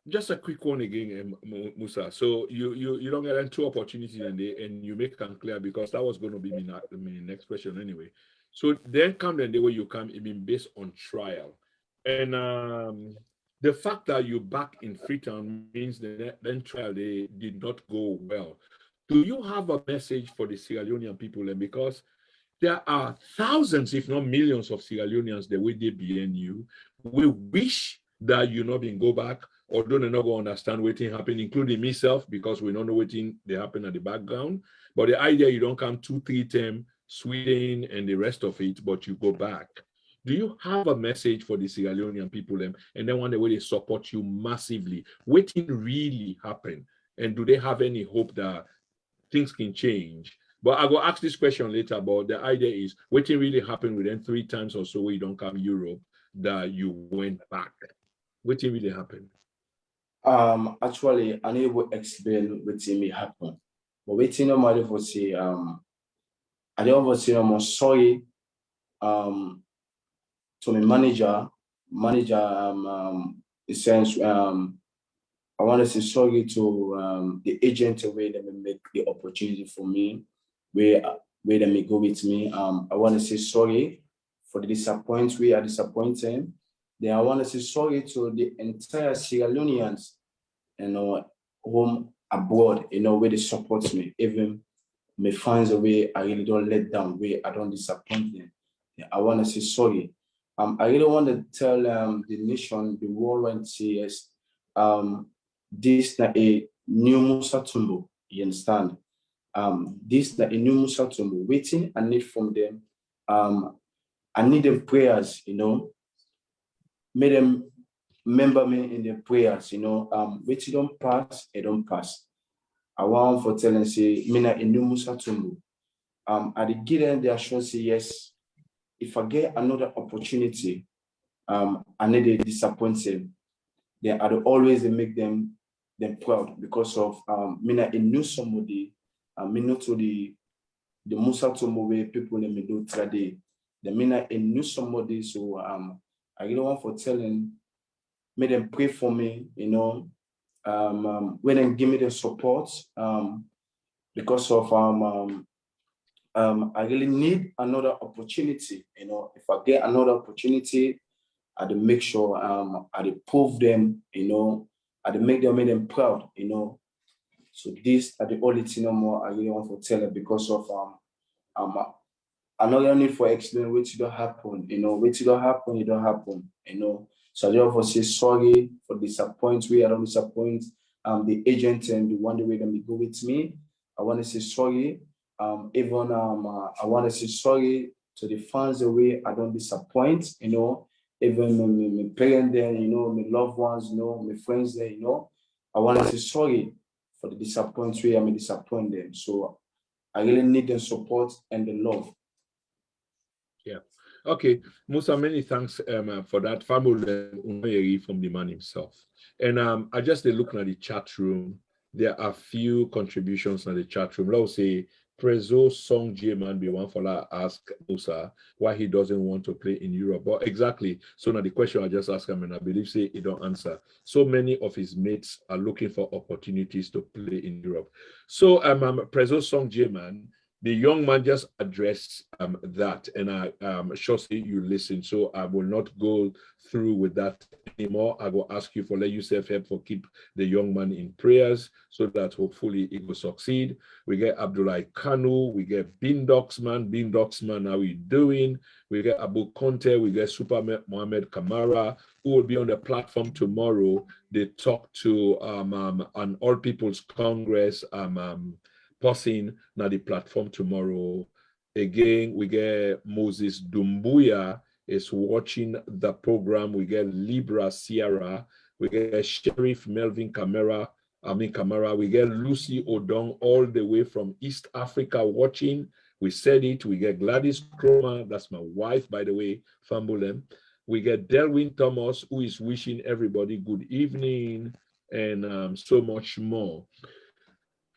Just a quick one again, Musa. So you don't get 2 opportunities in there, and you make them clear, because that was going to be my next question anyway. So then come the day where you come, based on trial, and the fact that you're back in Freetown means that then trial they did not go well. Do you have a message for the Sierra Leonean people? And because there are thousands, if not millions, of Sierra Leoneans the way they behind you, we wish that you not been go back, or don't not go understand what happen, including myself, because we don't know what they happen at the background. But the idea you don't come 2-3 times Sweden and the rest of it, but you go back. Do you have a message for the Sierra Leonean people, and then one the way they support you massively? What really happened, and do they have any hope that things can change? But I will ask this question later. But the idea is, what really happened within 3 times or so where you don't come Europe that you went back? What really happened? Actually, I need to explain what may happen. But waiting normally for say I don't say I'm sorry to my manager in sense I want to say sorry to the agent where they make the opportunity for me, where they may go with me. I want to say sorry for the disappointment we are disappointed. Then I want to say sorry to the entire Sierra Leoneans, home abroad, where they support me. Even my fans away, I really don't let down, where I don't disappoint them. I want to say sorry. I really want to tell the nation, the world, and say yes. This is a new Musa Tombo, you understand? This is a new Musa Tombo. Waiting, I need from them. I need them prayers, Make them remember me in their prayers, Waiting don't pass, it don't pass. I want for telling say, me na a new Musa Tombo. I did give them the assurance, say yes. If I get another opportunity, I need to disappoint them. Then I'd always make them proud, because of me na a new somebody, me not to the Musa Tombo way people let me do today. The me na a new somebody, so I really want for telling, make them pray for me, when they give me the support, because of I really need another opportunity. If I get another opportunity, I'd make sure I'd prove them, I'd make them proud, So this are the only thing no more I really want to tell them, because of I know you need for explain what don't happen, what don't happen, it don't happen, So I just want to say sorry for disappoint. I don't disappoint the agent and the one way they go with me. I want to say sorry. Even I want to say sorry to the fans the way I don't disappoint, you know, even my parents there, you know, my loved ones, you know, my friends there, you know. I want to say sorry for the disappointment way I may disappoint them. So I really need the support and the love. Yeah. Okay, Musa, many thanks for that. Family from the man himself. And I just looking at the chat room. There are few contributions in the chat room. Let's say Prezo Song J-Man be one for that ask Musa why he doesn't want to play in Europe. But exactly. So now the question I just asked him, and I believe say he don't answer. So many of his mates are looking for opportunities to play in Europe. So Prezo Song J-Man, the young man just addressed that, and I sure see you listen. So I will not go through with that anymore. I will ask you for let yourself help for keep the young man in prayers so that hopefully it will succeed. We get Abdullah Kanu, we get Bindoxman, how we doing? We get Abu Conte, we get Super Mohammed Kamara, who will be on the platform tomorrow. They talk to an All People's Congress person na the platform tomorrow. Again, we get Moses Dumbuya is watching the program. We get Libra Sierra. We get Sheriff Melvin Kamara. We get Lucy Odong all the way from East Africa watching. We said it. We get Gladys Chroma. That's my wife, by the way, Fambulem. We get Delwyn Thomas, who is wishing everybody good evening and so much more.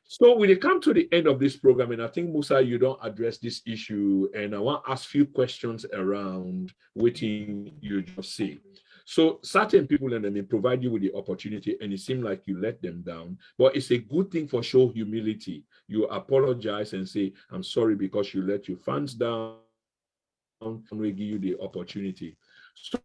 So we come to the end of this program, and I think, Musa, you don't address this issue, and I want to ask a few questions around what you just say. So certain people and they provide you with the opportunity, and it seems like you let them down, but it's a good thing for show humility. You apologize and say, I'm sorry because you let your fans down, and we give you the opportunity. So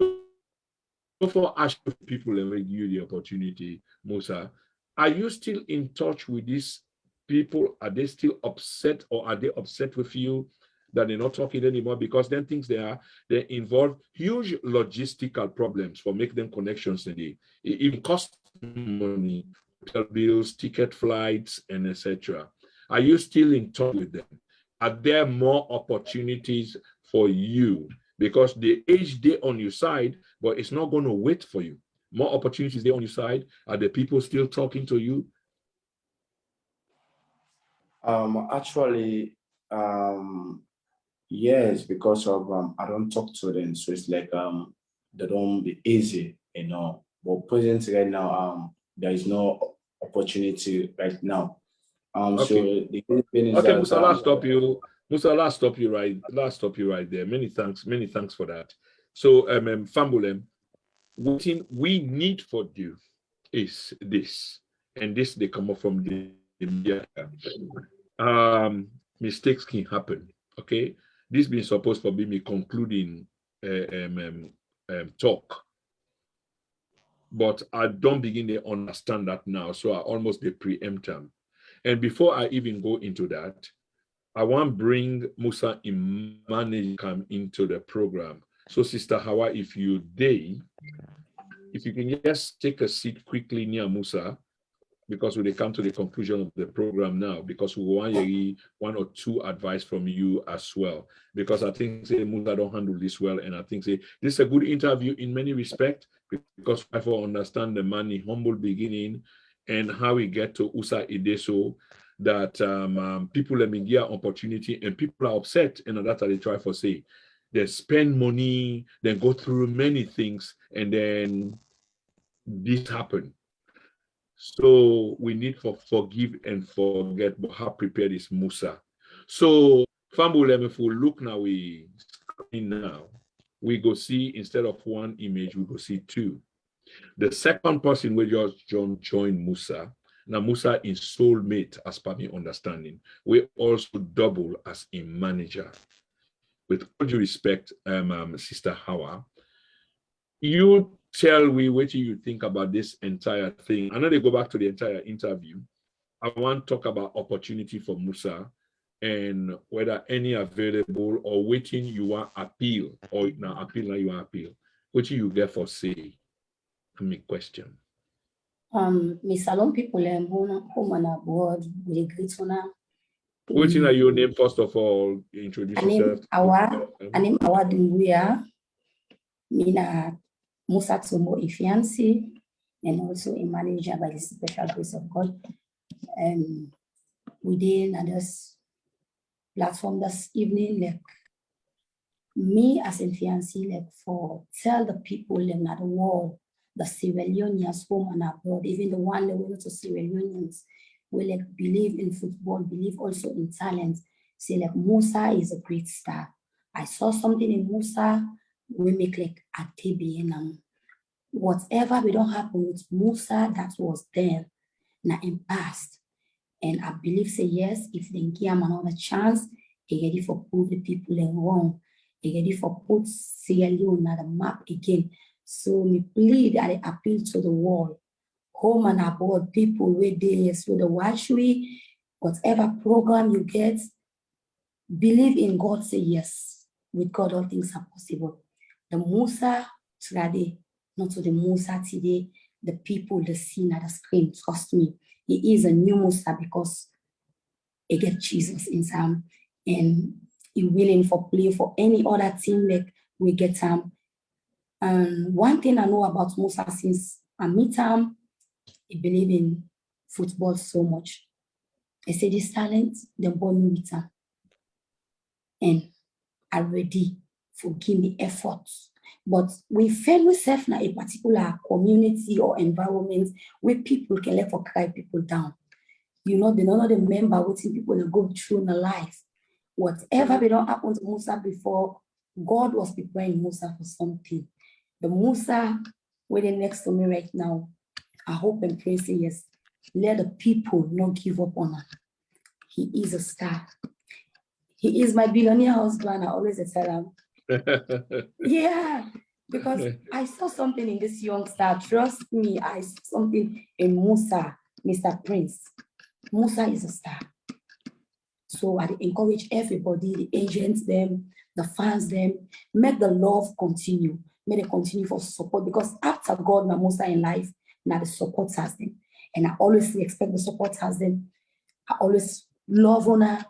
for asking people and we give you the opportunity, Musa, are you still in touch with these people? Are they still upset, or are they upset with you that they're not talking anymore? Because then things they involve huge logistical problems for making them connections today. It even costs money, hotel bills, ticket flights, and etc. Are you still in touch with them? Are there more opportunities for you? Because the age day on your side, but it's not going to wait for you. More opportunities there on your side. Are the people still talking to you? Actually, yes, because of I don't talk to them, so it's like they don't be easy, you know. But presently right now, there is no opportunity right now. Okay. So the good thing is okay, that Musa, last stop you. Musa, last stop you right there. Many thanks for that. So Fambulem, what we need for you is this, and this they come up from the media. Mistakes can happen. Okay, this being supposed to be me concluding talk, but I don't begin to understand that now, so I almost preempt them. And before I even go into that, I want to bring Musa Imani come into the program. So, Sister Hawa, if you can just take a seat quickly near Musa, because we come to the conclusion of the program now, because we want one or two advice from you as well. Because I think Musa don't handle this well, and I think this is a good interview in many respects, because I understand the man in humble beginning and how we get to Usa Ideso, that people let me give opportunity and people are upset, and that's how they try for say. They spend money, then go through many things, and then this happen. So we need to forgive and forget, but how prepared is Musa. So, Fambulem, if we look now, we go see, instead of one image, we go see two. The second person will just join Musa. Now, Musa is soulmate, as per me understanding. We also double as a manager. With all due respect, Sister Hawa, you tell me what you think about this entire thing. I know they go back to the entire interview. I want to talk about opportunity for Musa and whether any available or waiting you want appeal, or now appeal now you want appeal. What you get for say? Me question. Me salon people home and abroad, we greet una. Waiting are your name first of all. Introduce I name yourself. Hawa. I name Hawa Tombo. Mina Musa Tombo, a fiancée, and also a manager by the special grace of God. Within this platform this evening, like me as a fiancée, like for tell the people in the world, the Sierra Leoneans home and abroad, even the one that went to Sierra Leoneans, will like believe in football, believe also in talent. Say like Musa is a great star. I saw something in Musa, we make like a TB and whatever we don't happen with Musa that was there now in past. And I believe say yes, if they give him another chance, he ready for prove the people in wrong. He ready for put Sierra Leone on the map again. So we plead and I appeal to the world, home and abroad, people with this, with the watchery, whatever program you get, believe in God, say yes. With God, all things are possible. The Musa today, not to the Musa today, the people, the scene at the screen, trust me, he is a new Musa because he get Jesus in him and he willing for play for any other team like we get him. And one thing I know about Musa since I meet him, he believe in football so much. I say this talent, they born me with him. And I ready for give me effort. But we fail ourselves in a particular community or environment where people can let for cry people down. You know, they don't remember what people go through in their life. Whatever we don't happen to Musa before, God was preparing Musa for something. The Musa waiting next to me right now, I hope and pray say yes. Let the people not give up on him. He is a star. He is my billionaire husband. I always tell him. Yeah, because I saw something in this young star. Trust me, I saw something in Musa, Mr. Prince. Musa is a star. So I encourage everybody, the agents, them, the fans, them, make the love continue. May they continue for support because after God, now Musa in life, now the support has them. And I always expect the support has them. I always love honor.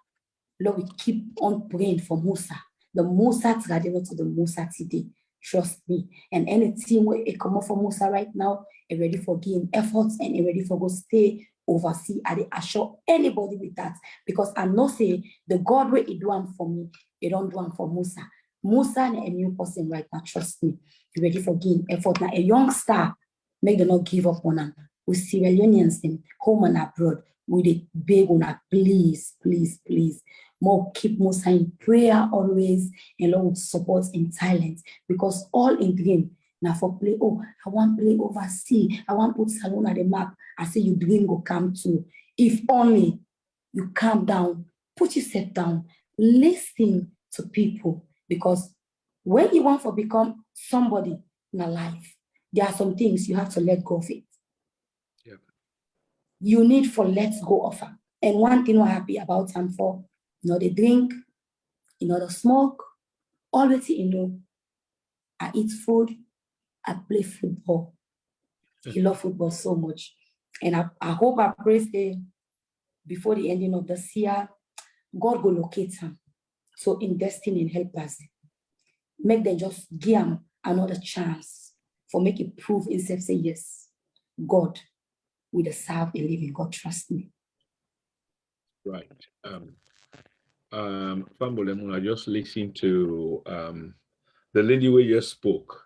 Lord, we keep on praying for Musa. The Musa today, not to the Musa today. Trust me. And any team where it come up for Musa right now, are ready for giving efforts and are ready for go stay oversee. I assure anybody with that because I know say the God way it do one for me, it don't do one for Musa. Musa and a new person right now. Trust me. You ready for giving effort now? A young star, make them not give up on them. We Sierra Leoneans them home and abroad. We the beg on her, please, please, please. More keep Musa in prayer always, and Lord support in silence because all in dream now for play. Oh, I want play overseas. I want put Salon at the map. I say you dream go come to. If only you calm down, put yourself down, listen to people because when you want to become somebody in a life, there are some things you have to let go of it. Yep. You need for let's go of it. And one thing I'm happy about him for, you know, they drink, you know, the smoke, always, you know, I eat food, I play football. He loves football so much. And I hope I pray say before the ending of this year, God will locate him. So in destiny and help us. Make them just give him another chance for make it prove himself, say yes, God will serve a living God, trust me. Right. Fambolemu, I just listened to the lady who just spoke.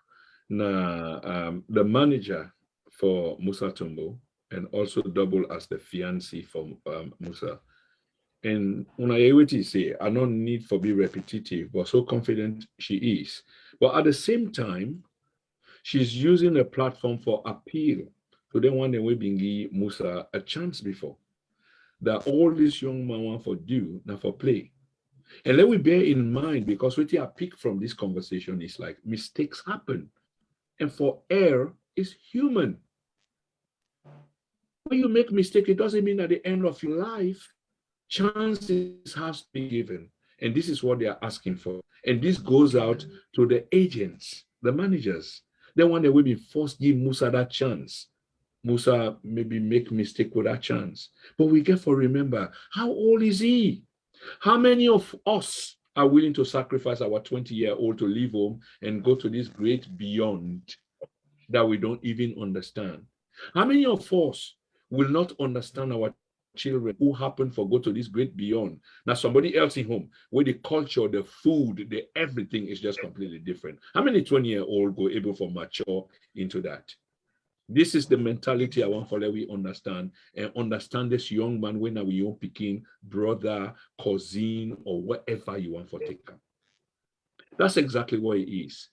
Now, the manager for Musa Tombo and also double as the fiancé for Musa. And when I say, I don't need for be repetitive, but so confident she is. But at the same time, she's using a platform for appeal to the one that we been give Musa a chance before. That all this young man want for do, not for play. And let we bear in mind, because what I pick from this conversation is like mistakes happen. And for error is human. When you make mistake, it doesn't mean at the end of your life, chances has to be given. And this is what they are asking for. And this goes out to the agents, the managers. They want to be forced give Musa that chance. Musa maybe make mistake with that chance. But we get to remember, how old is he? How many of us are willing to sacrifice our 20-year-old to leave home and go to this great beyond that we don't even understand? How many of us will not understand our children who happen for go to this great beyond? Now somebody else in home where the culture, the food, the everything is just completely different. How many 20-year-old go able to mature into that? This is the mentality I want for that we understand and understand this young man when we young picking brother, cousin, or whatever you want for take him. That's exactly what he is.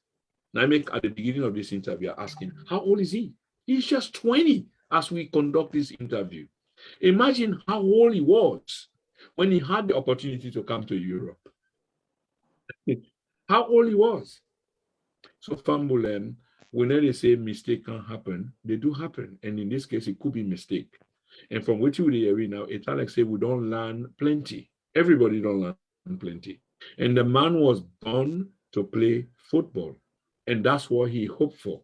Now I make at the beginning of this interview asking, how old is he? He's just 20 as we conduct this interview. Imagine how old he was when he had the opportunity to come to Europe. How old he was. So Fambulen, whenever they say mistake can happen, they do happen. And in this case, it could be mistake. And from what you hear now, it's like say we don't learn plenty. Everybody don't learn plenty. And the man was born to play football. And that's what he hoped for.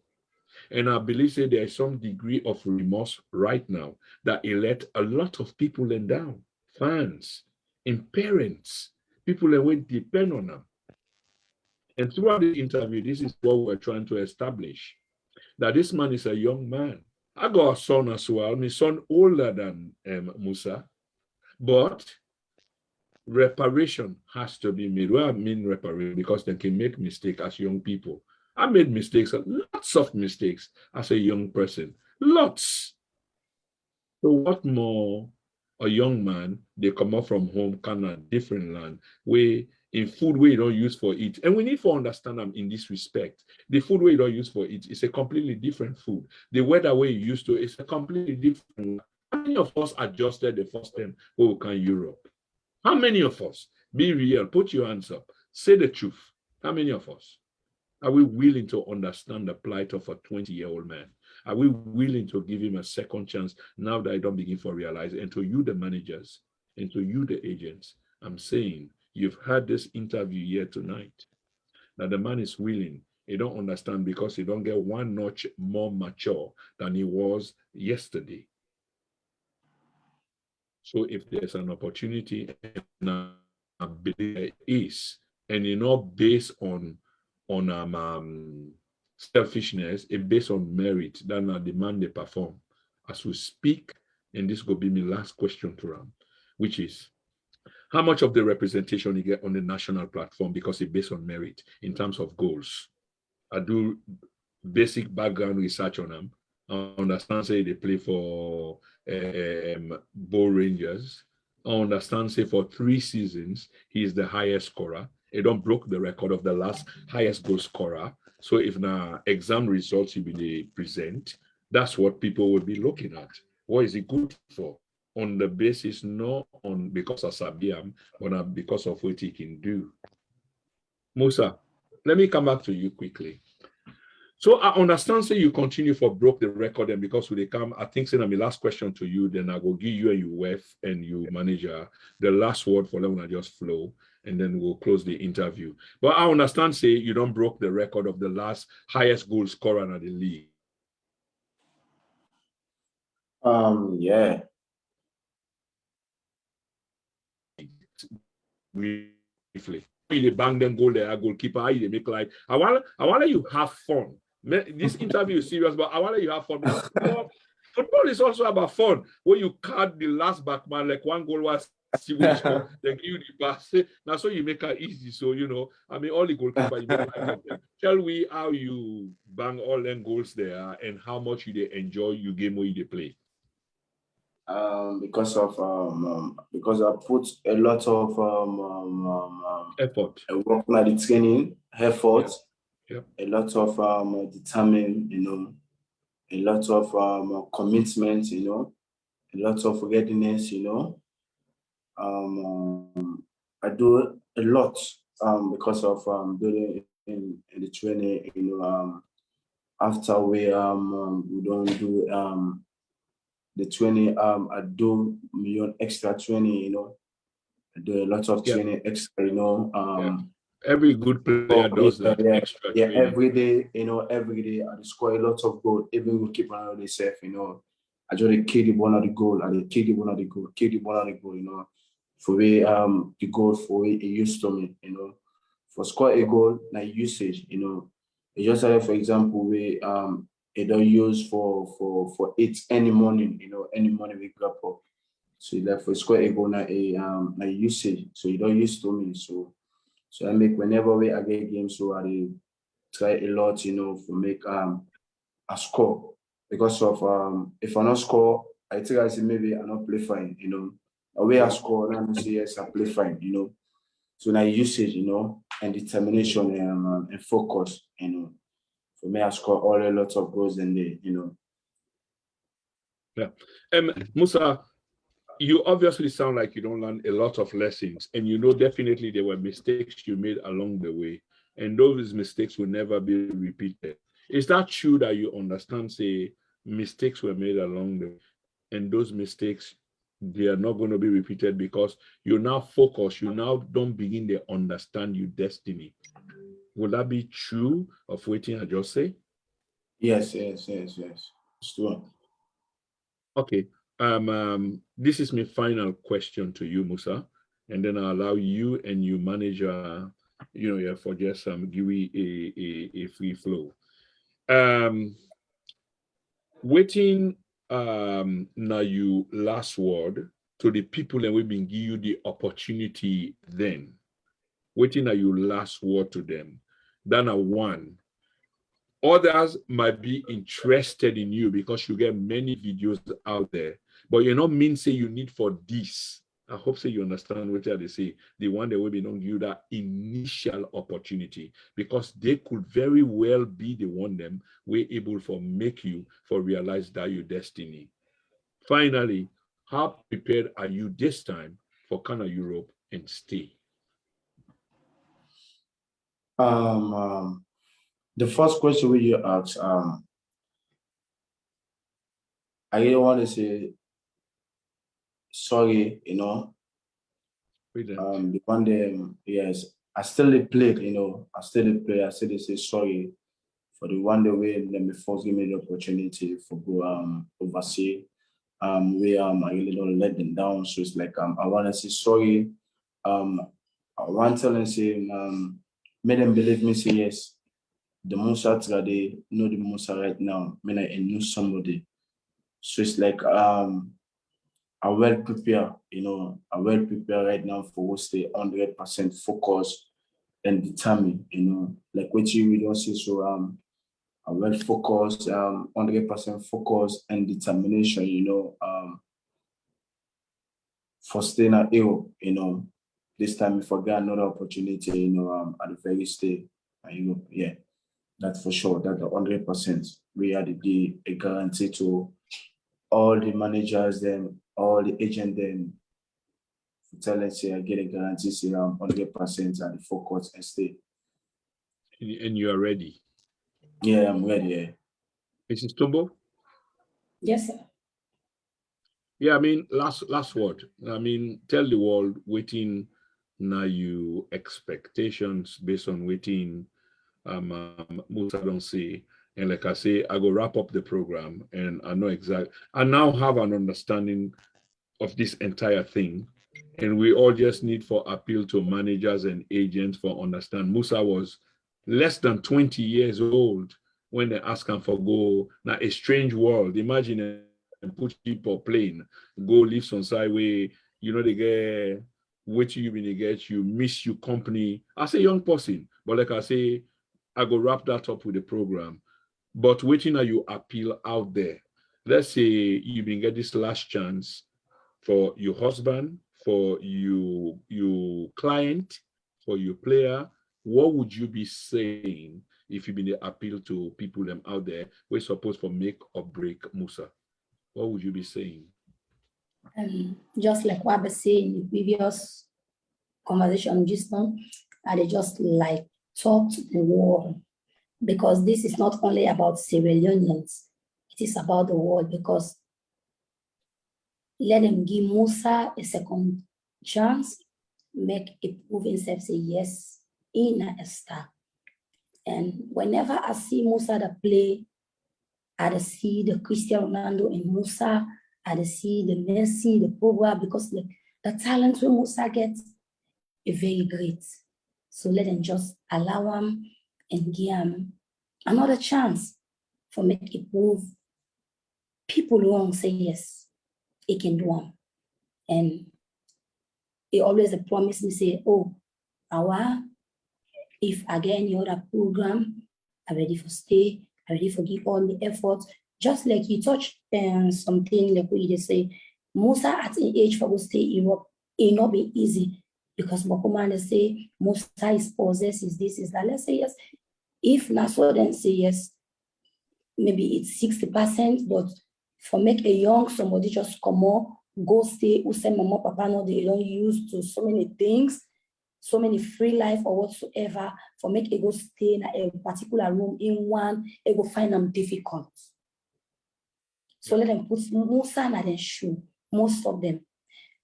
And I believe that there is some degree of remorse right now that he let a lot of people let down, fans and parents, people that will depend on them. And throughout the interview, this is what we're trying to establish, that this man is a young man. I got a son as well, my son older than Musa, but reparation has to be made. Well, I mean reparation because they can make mistakes as young people. I made mistakes, lots of mistakes as a young person, lots. So what more a young man, they come up from home, kind of different land, where in food where you don't use for it. And we need to understand them in this respect. The food where you don't use for it is a completely different food. The weather where you used to is a completely different. How many of us adjusted the first time when we come Europe? How many of us? Be real, put your hands up, say the truth. How many of us? Are we willing to understand the plight of a 20-year-old man? Are we willing to give him a second chance now that I don't begin to realize? And to you, the managers, and to you, the agents, I'm saying you've had this interview here tonight, that the man is willing. He don't understand because he don't get one notch more mature than he was yesterday. So if there's an opportunity, and I believe there is, and not based on selfishness, it's based on merit, then I demand they perform. As we speak, and this will be my last question to Ram, which is, how much of the representation you get on the national platform because it's based on merit in terms of goals? I do basic background research on them. I understand, say, they play for Bow Rangers. I understand, say, for 3 seasons, he is the highest scorer. He don't broke the record of the last highest goal scorer. So if now exam results he be present, that's what people will be looking at. What is he good for? On the basis, not on because of Sabiam, but because of what he can do. Musa, let me come back to you quickly. So I understand, say you continue for broke the record, and because when they come, I think say my last question to you, then I will give you and your wife and your manager the last word for them. I just flow, and then we'll close the interview. But I understand, say you don't broke the record of the last highest goal scorer in the league. Yeah. Briefly, you bang them goal there, goalkeeper, how you make like I want let you have fun. This interview is serious, but I want you have fun. Football is also about fun. Where you card the last back man, like one goal was see which score, they give you the pass. Now so you make it easy. So I mean all the goalkeeper you make like them. Tell we how you bang all them goals there and how much you they enjoy your game where you they play. Because I put a lot of effort, work on the training, effort, yeah. A lot of determined, a lot of commitment, a lot of readiness, I do a lot because of doing in the training, after we don't do the training, I do million extra training, I do a lot of training extra, Every good player does that extra training. Every day, every day I score a lot of goals, even we keep on myself, I just kill the one of the goal, and kill the one of the goal, kill the one of the goal, for we the goal for we used to me, for score a goal na usage, it just like for example we it don't use for it any morning, any morning we grab up. So like for score a goal na usage, so you don't use to me. So I make whenever we again game, so I try a lot, for make a score, because of if I not score, I think I say maybe I not play fine, away I score and I say yes I play fine, so now usage, and determination and focus, for me I score all a lot of goals in the, Yeah. Musa, you obviously sound like you don't learn a lot of lessons, and definitely there were mistakes you made along the way, and those mistakes will never be repeated. Is that true that you understand, say, mistakes were made along the way, and those mistakes, they are not going to be repeated because you now focus, you now don't begin to understand your destiny? Would that be true of what I just say? yes. It's true. Okay. This is my final question to you, Musa, and then I'll allow you and your manager, for just give me a free flow. Waiting now you last word to the people, and we've been give you the opportunity then. Waiting now you last word to them. Then a one. Others might be interested in you because you get many videos out there, but you're not mean say you need for this. I hope so you understand what they say. The one that will be not give you that initial opportunity, because they could very well be the one them we're able for make you for realize that your destiny. Finally, how prepared are you this time for Kana Europe and stay? The first question we you ask, I really want to say sorry, Brilliant. the one day, yes, I still dey play, I still dey play, I still dey say sorry for the one day way let me first give me the opportunity for go overseas. We I really don't let them down. So it's like I wanna say sorry. I want to tell them say make them believe me, say yes. The Musa today, know the Musa right now, I know somebody. So it's like I well prepare, I well prepare right now for what stay 100% focused and determined, like what we don't see. So I well focused, 100% focus and determination, for staying at Europe, this time if I get another opportunity, at the very stay at Europe, yeah, that's for sure. That 100% we had a guarantee to all the managers, then all the agent, then tell us say I get a guarantee, say 100% at the focus and stay. And you are ready. Yeah, I'm ready. Yeah. Mrs. Tombo? Yes, sir. Yeah, I mean, last word. I mean, tell the world waiting now you expectations based on waiting Musa don't say. And like I say, I go wrap up the program and I now have an understanding of this entire thing. And we all just need for appeal to managers and agents for understand. Musa was less than 20 years old when they ask him for go. Now a strange world. Imagine and put people plane, go live some side way, they get what you been get, you miss your company. I say young person, but like I say, I go wrap that up with the program. But waiting are you appeal out there. Let's say you been get this last chance for your husband, for your client, for your player. What would you be saying if you been appeal to people them out there we're supposed to make or break Musa? What would you be saying? Just like what I was saying in the previous conversation just now, I just like talk to the world, because this is not only about Sierra Leoneans, it is about the world, because let them give Musa a second chance, make it prove himself, say yes, in a star. And whenever I see Musa the play, I see the Cristiano Ronaldo and Musa, I see the Messi, the Pogba, because the the talent we Musa gets is very great. So let them just allow him and give him another chance for make it prove people won't say yes, he can do them. And he always promise me say, oh, Hawa, if I get any other program, I'm ready for stay, I'm ready for give all the effort. Just like you touch something like what you just say, Musa at an age for to stay in Europe, it not be easy because Mokomanda say Musa is possessed, is this, is that. Let's say yes. If Naso then say yes, maybe it's 60%, but for make a young somebody just come up, go stay, who say mama, papa, no, they don't use to so many things, so many free life or whatsoever, for make a go stay in a particular room in one, it go find them difficult. So let them put Musa in their shoe, most of them.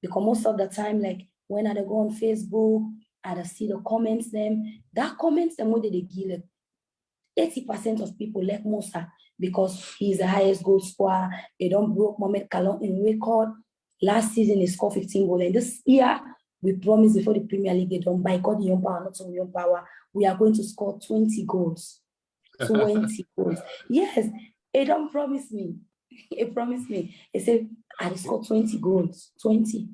Because most of the time, like when I go on Facebook, I see the comments them, that comments them what they give like 80% of people like Musa because he's the highest goal scorer. They don't broke Mohamed Kalon in record. Last season he scored 15 goals. And this year, we promised before the Premier League, they don't boycott the young power, not so young power. We are going to score 20 goals. 20 goals. Yes, they don't promise me. He promised me. He said, I scored 20 goals. 20.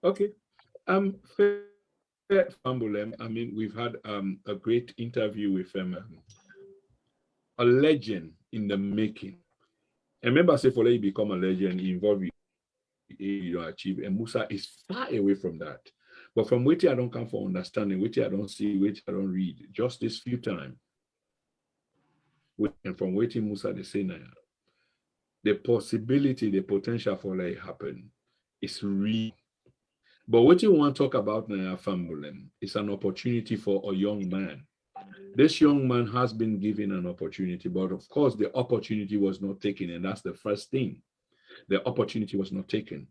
Okay. Fambulem, I mean, we've had a great interview with a legend in the making. And remember, say for you become a legend, involve you achieve, and Musa is far away from that. But from waiting, I don't come for understanding, waiting, I don't see, waiting, I don't read, just this few times. And from waiting, Musa, they say now, the possibility, the potential for it happen is real. But what you want to talk about now, Fambulem, is an opportunity for a young man. This young man has been given an opportunity, but of course, the opportunity was not taken, and that's the first thing. The opportunity was not taken.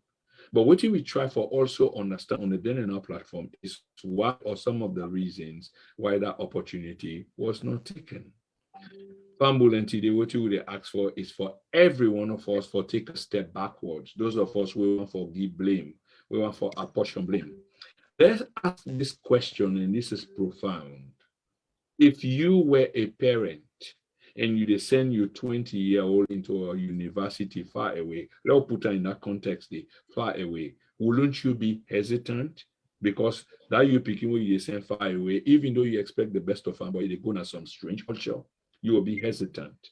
But what we try for also understand on the DNA platform is what are some of the reasons why that opportunity was not taken. Fambulem today, what you would ask for is for every one of us for take a step backwards. Those of us who want for give blame, we want for apportion blame. Let's ask this question, and this is profound. If you were a parent and you send your 20-year-old into a university far away, let's put her in that context, far away, wouldn't you be hesitant? Because that you picking when you send far away, even though you expect the best of them, but they go to some strange culture, you will be hesitant.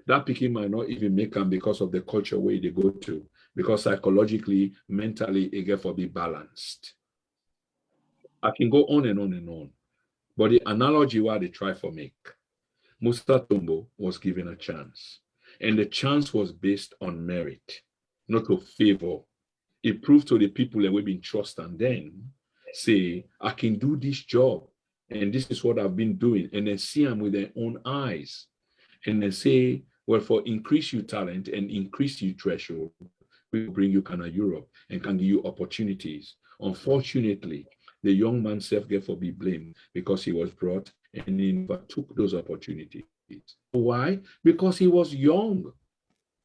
That picking might not even make them because of the culture where they go to, because psychologically, mentally, it get to be balanced. I can go on and on and on. But the analogy what they try for make, Musa Tombo was given a chance. And the chance was based on merit, not of favor. It proved to the people that we've been trusting then, say, I can do this job. And this is what I've been doing. And then see them with their own eyes. And then say, well, for increase your talent and increase your threshold, we will bring you kind of Europe and can give you opportunities. Unfortunately, the young man self get for be blamed because he was brought and he never took those opportunities. Why? Because he was young.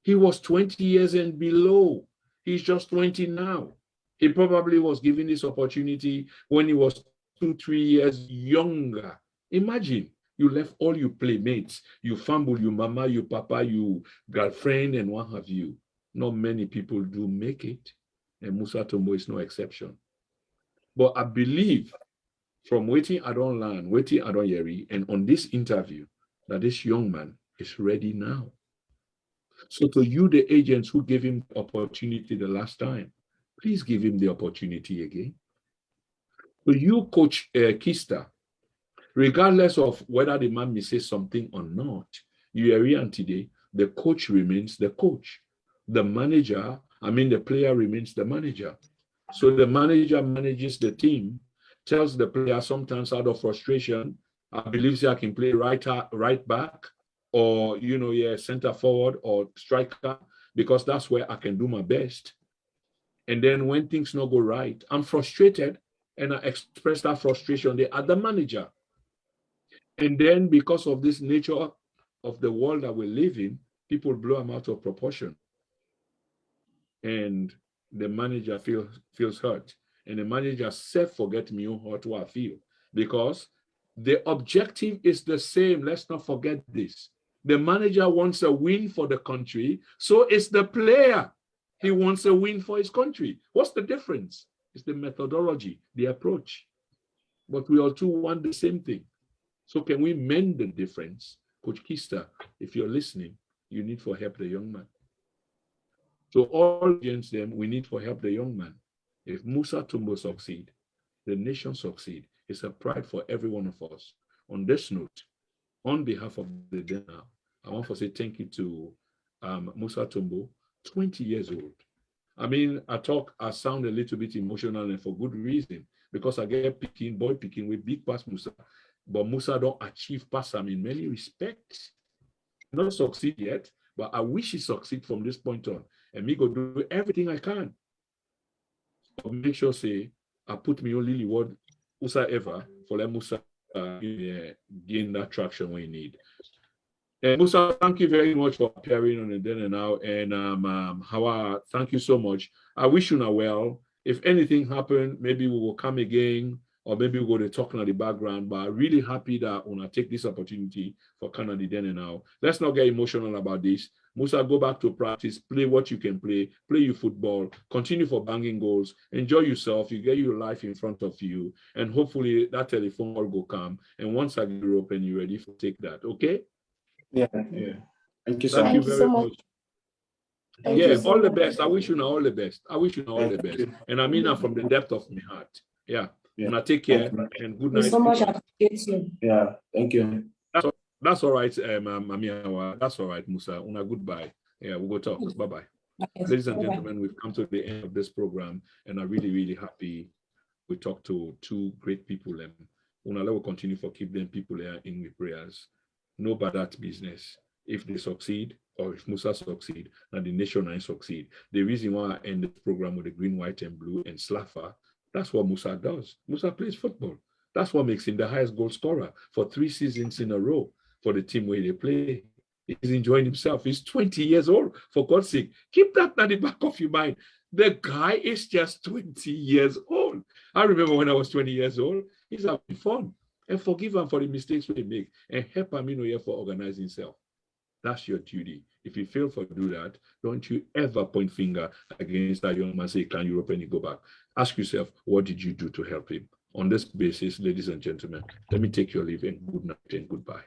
He was 20 years and below. He's just 20 now. He probably was given this opportunity when he was 2-3 years younger. Imagine you left all your playmates, you family, your mama, your papa, your girlfriend, and what have you. Not many people do make it, and Musa Tombo is no exception. But I believe from waiting I don't learn, waiting I don't hear, and on this interview, that this young man is ready now. So to you, the agents who gave him the opportunity the last time, please give him the opportunity again. To you, Coach Kista, regardless of whether the man may say something or not, you are here today, the coach remains the coach. The manager, the player remains the manager. So the manager manages the team, tells the player sometimes out of frustration, I believe I can play right back, or center forward or striker, because that's where I can do my best. And then when things not go right, I'm frustrated and I express that frustration there at the manager. And then because of this nature of the world that we live in, people blow them out of proportion. And the manager feels hurt. And the manager said, forget me, what I feel. Because the objective is the same. Let's not forget this. The manager wants a win for the country. So it's the player. He wants a win for his country. What's the difference? It's the methodology, the approach. But we all two want the same thing. So can we mend the difference? Coach Kista, if you're listening, you need for help the young man. So all against them, we need for help the young man. If Musa Tombo succeed, the nation succeed. It's a pride for every one of us. On this note, on behalf of the dinner, I want to say thank you to Musa Tombo, 20 years old. I mean, I sound a little bit emotional, and for good reason, because I get boy picking with big pass Musa, but Musa don't achieve pass him in many respects. Not succeed yet, but I wish he succeed from this point on. And me go do everything I can. So make sure say I put me on Lily word Musa ever for let Musa gain that traction we need. And Musa, thank you very much for appearing on the dinner now. And Hawa, thank you so much. I wish you well. If anything happen, maybe we will come again, or maybe we'll go to talk in the background. But I'm really happy that when I take this opportunity for Canada dinner now. Let's not get emotional about this. Musa, go back to practice, play what you can play your football, continue for banging goals, enjoy yourself, you get your life in front of you, and hopefully that telephone call will come. And once I get open, you're ready to take that, okay? Yeah. Thank you so much. Thank you very much. Thank Yeah, you so all the much. best. I wish you all the best. I wish you all the best. And I mean that from the depth of my heart. Yeah. And I take care and good night. Thank you so much. I appreciate you. Yeah, thank you. That's all right, Mamiawa. That's all right, Musa. Una goodbye. Yeah, we'll go talk. Bye-bye. Okay. Ladies and gentlemen, we've come to the end of this program, and I'm really, really happy we talked to two great people. And Una will continue for keep them people there in the prayers. No bad at business. If they succeed, or if Musa succeed, and the nation I succeed. The reason why I end this program with the green, white, and blue and Slaffer, that's what Musa does. Musa plays football. That's what makes him the highest goal scorer for 3 seasons in a row for the team where they play. He's enjoying himself. He's 20 years old, for God's sake. Keep that at the back of your mind. The guy is just 20 years old. I remember when I was 20 years old, he's having fun. And forgive him for the mistakes we make and help him for organizing himself. That's your duty. If you fail to do that, don't you ever point finger against that young man, say, can you open and go back? Ask yourself, what did you do to help him? On this basis, ladies and gentlemen, let me take your leave and good night and goodbye.